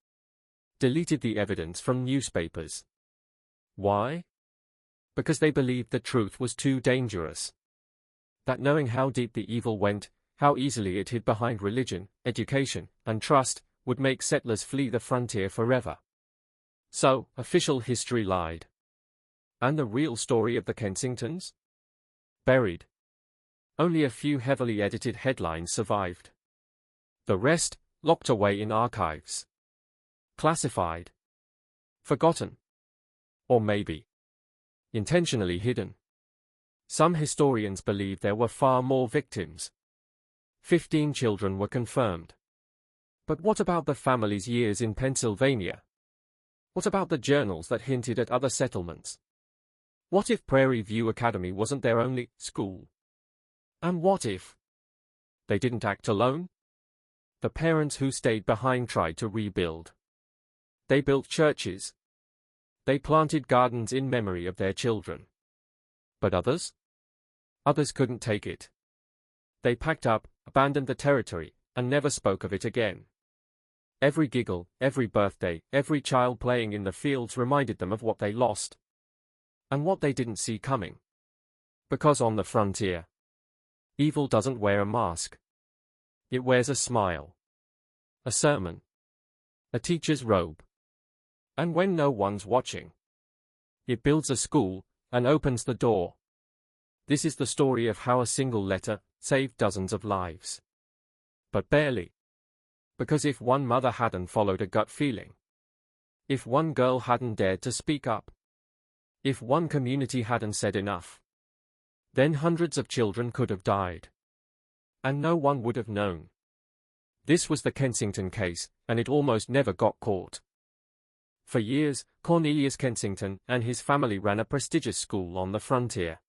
Deleted the evidence from newspapers. Why? Because they believed the truth was too dangerous. That knowing how deep the evil went, how easily it hid behind religion, education, and trust, would make settlers flee the frontier forever. So, official history lied. And the real story of the Kensingtons? Buried. Only a few heavily edited headlines survived. The rest, locked away in archives, classified, forgotten, or maybe intentionally hidden. Some historians believe there were far more victims. 15 children were confirmed. But what about the family's years in Pennsylvania? What about the journals that hinted at other settlements? What if Prairie View Academy wasn't their only school? And what if they didn't act alone? The parents who stayed behind tried to rebuild. They built churches. They planted gardens in memory of their children. But others? Others couldn't take it. They packed up, abandoned the territory, and never spoke of it again. Every giggle, every birthday, every child playing in the fields reminded them of what they lost. And what they didn't see coming. Because on the frontier, evil doesn't wear a mask. It wears a smile, a sermon, a teacher's robe. And when no one's watching, it builds a school and opens the door. This is the story of how a single letter saved dozens of lives. But barely. Because if one mother hadn't followed a gut feeling, if one girl hadn't dared to speak up, if one community hadn't said enough, then hundreds of children could have died. And no one would have known. This was the Kensington case, and it almost never got caught. For years, Cornelius Kensington and his family ran a prestigious school on the frontier.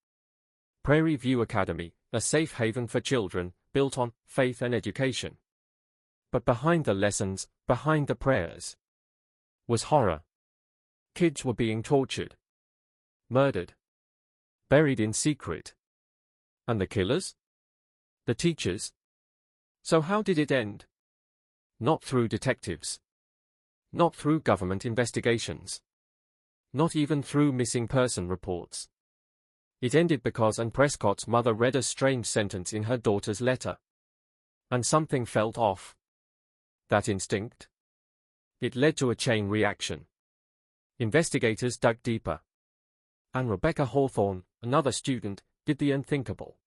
Prairie View Academy, a safe haven for children, built on faith and education. But behind the lessons, behind the prayers, was horror. Kids were being tortured, murdered, buried in secret. And the killers? The teachers. So how did it end? Not through detectives. Not through government investigations. Not even through missing person reports. It ended because Anne Prescott's mother read a strange sentence in her daughter's letter. And something felt off. That instinct? It led to a chain reaction. Investigators dug deeper. And Rebecca Hawthorne, another student, did the unthinkable.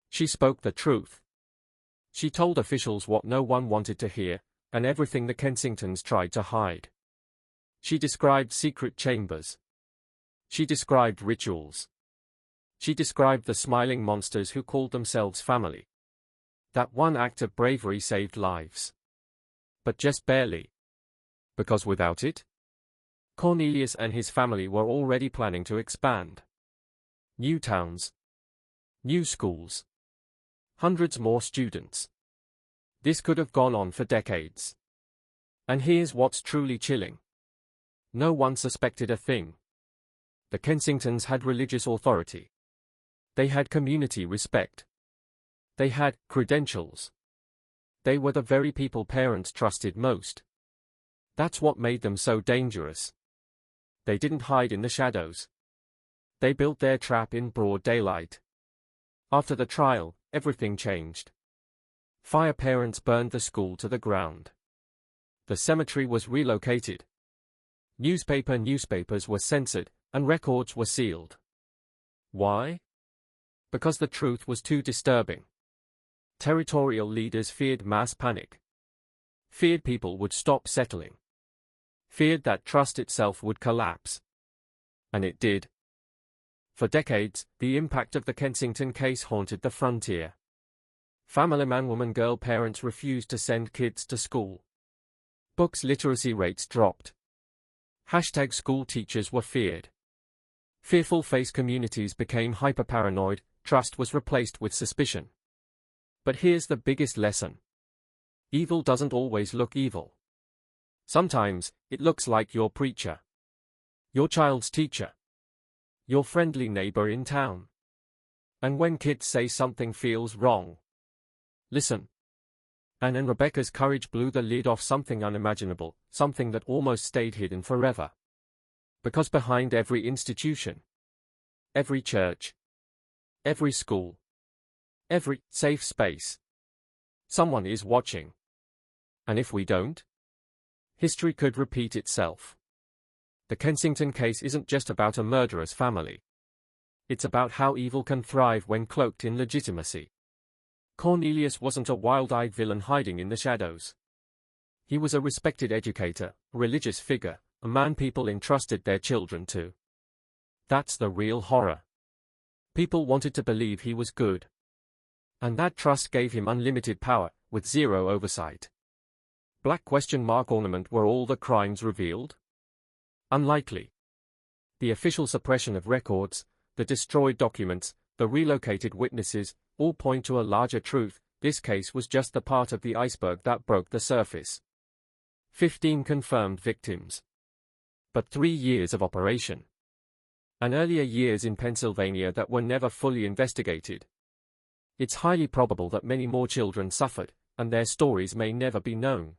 She spoke the truth. She told officials what no one wanted to hear, and everything the Kensingtons tried to hide. She described secret chambers. She described rituals. She described the smiling monsters who called themselves family. That one act of bravery saved lives. But just barely. Because without it, Cornelius and his family were already planning to expand. New towns. New schools. Hundreds more students. This could have gone on for decades. And here's what's truly chilling. No one suspected a thing. The Kensingtons had religious authority. They had community respect. They had credentials. They were the very people parents trusted most. That's what made them so dangerous. They didn't hide in the shadows. They built their trap in broad daylight. After the trial, everything changed. Fire parents burned the school to the ground. The cemetery was relocated. Newspapers were censored, and records were sealed. Why? Because the truth was too disturbing. Territorial leaders feared mass panic. Feared people would stop settling. Feared that trust itself would collapse. And it did. For decades, the impact of the Kensington case haunted the frontier. Family man-woman-girl parents refused to send kids to school. Books literacy rates dropped. School teachers were feared. Fearful face communities became hyper-paranoid, trust was replaced with suspicion. But here's the biggest lesson. Evil doesn't always look evil. Sometimes, it looks like your preacher. Your child's teacher. Your friendly neighbor in town. And when kids say something feels wrong, listen. Anne and Rebecca's courage blew the lid off something unimaginable, something that almost stayed hidden forever. Because behind every institution, every church, every school, every safe space, someone is watching. And if we don't, history could repeat itself. The Kensington case isn't just about a murderous family. It's about how evil can thrive when cloaked in legitimacy. Cornelius wasn't a wild-eyed villain hiding in the shadows. He was a respected educator, a religious figure, a man people entrusted their children to. That's the real horror. People wanted to believe he was good. And that trust gave him unlimited power, with zero oversight. Black question mark ornament were all the crimes revealed? Unlikely. The official suppression of records, the destroyed documents, the relocated witnesses, all point to a larger truth. This case was just the part of the iceberg that broke the surface. 15 confirmed victims. But 3 years of operation. And earlier years in Pennsylvania that were never fully investigated. It's highly probable that many more children suffered, and their stories may never be known.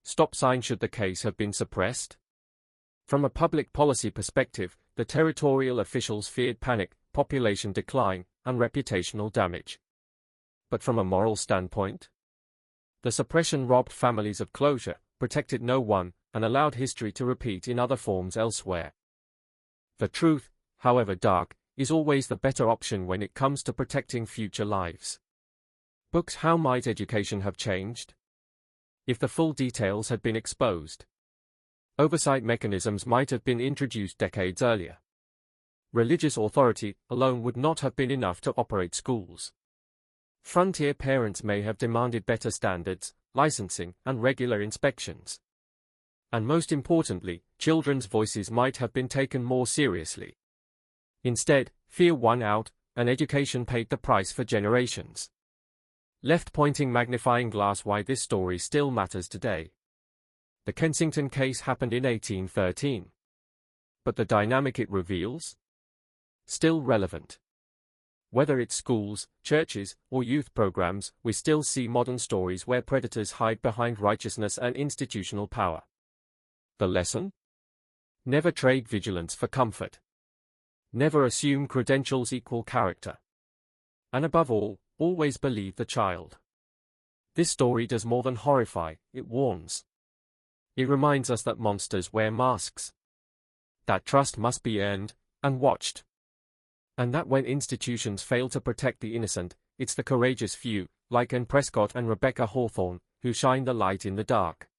Stop sign should the case have been suppressed? From a public policy perspective, the territorial officials feared panic, population decline, and reputational damage. But from a moral standpoint? The suppression robbed families of closure, protected no one, and allowed history to repeat in other forms elsewhere. The truth, however dark, is always the better option when it comes to protecting future lives. Books. How might education have changed? If the full details had been exposed. Oversight mechanisms might have been introduced decades earlier. Religious authority alone would not have been enough to operate schools. Frontier parents may have demanded better standards, licensing, and regular inspections. And most importantly, children's voices might have been taken more seriously. Instead, fear won out, and education paid the price for generations. Left-pointing magnifying glass. Why this story still matters today. The Kensington case happened in 1813. But the dynamic it reveals? Still relevant. Whether it's schools, churches, or youth programs, we still see modern stories where predators hide behind righteousness and institutional power. The lesson? Never trade vigilance for comfort. Never assume credentials equal character. And above all, always believe the child. This story does more than horrify, it warns. It reminds us that monsters wear masks. That trust must be earned, and watched. And that when institutions fail to protect the innocent, it's the courageous few, like Anne Prescott and Rebecca Hawthorne, who shine the light in the dark.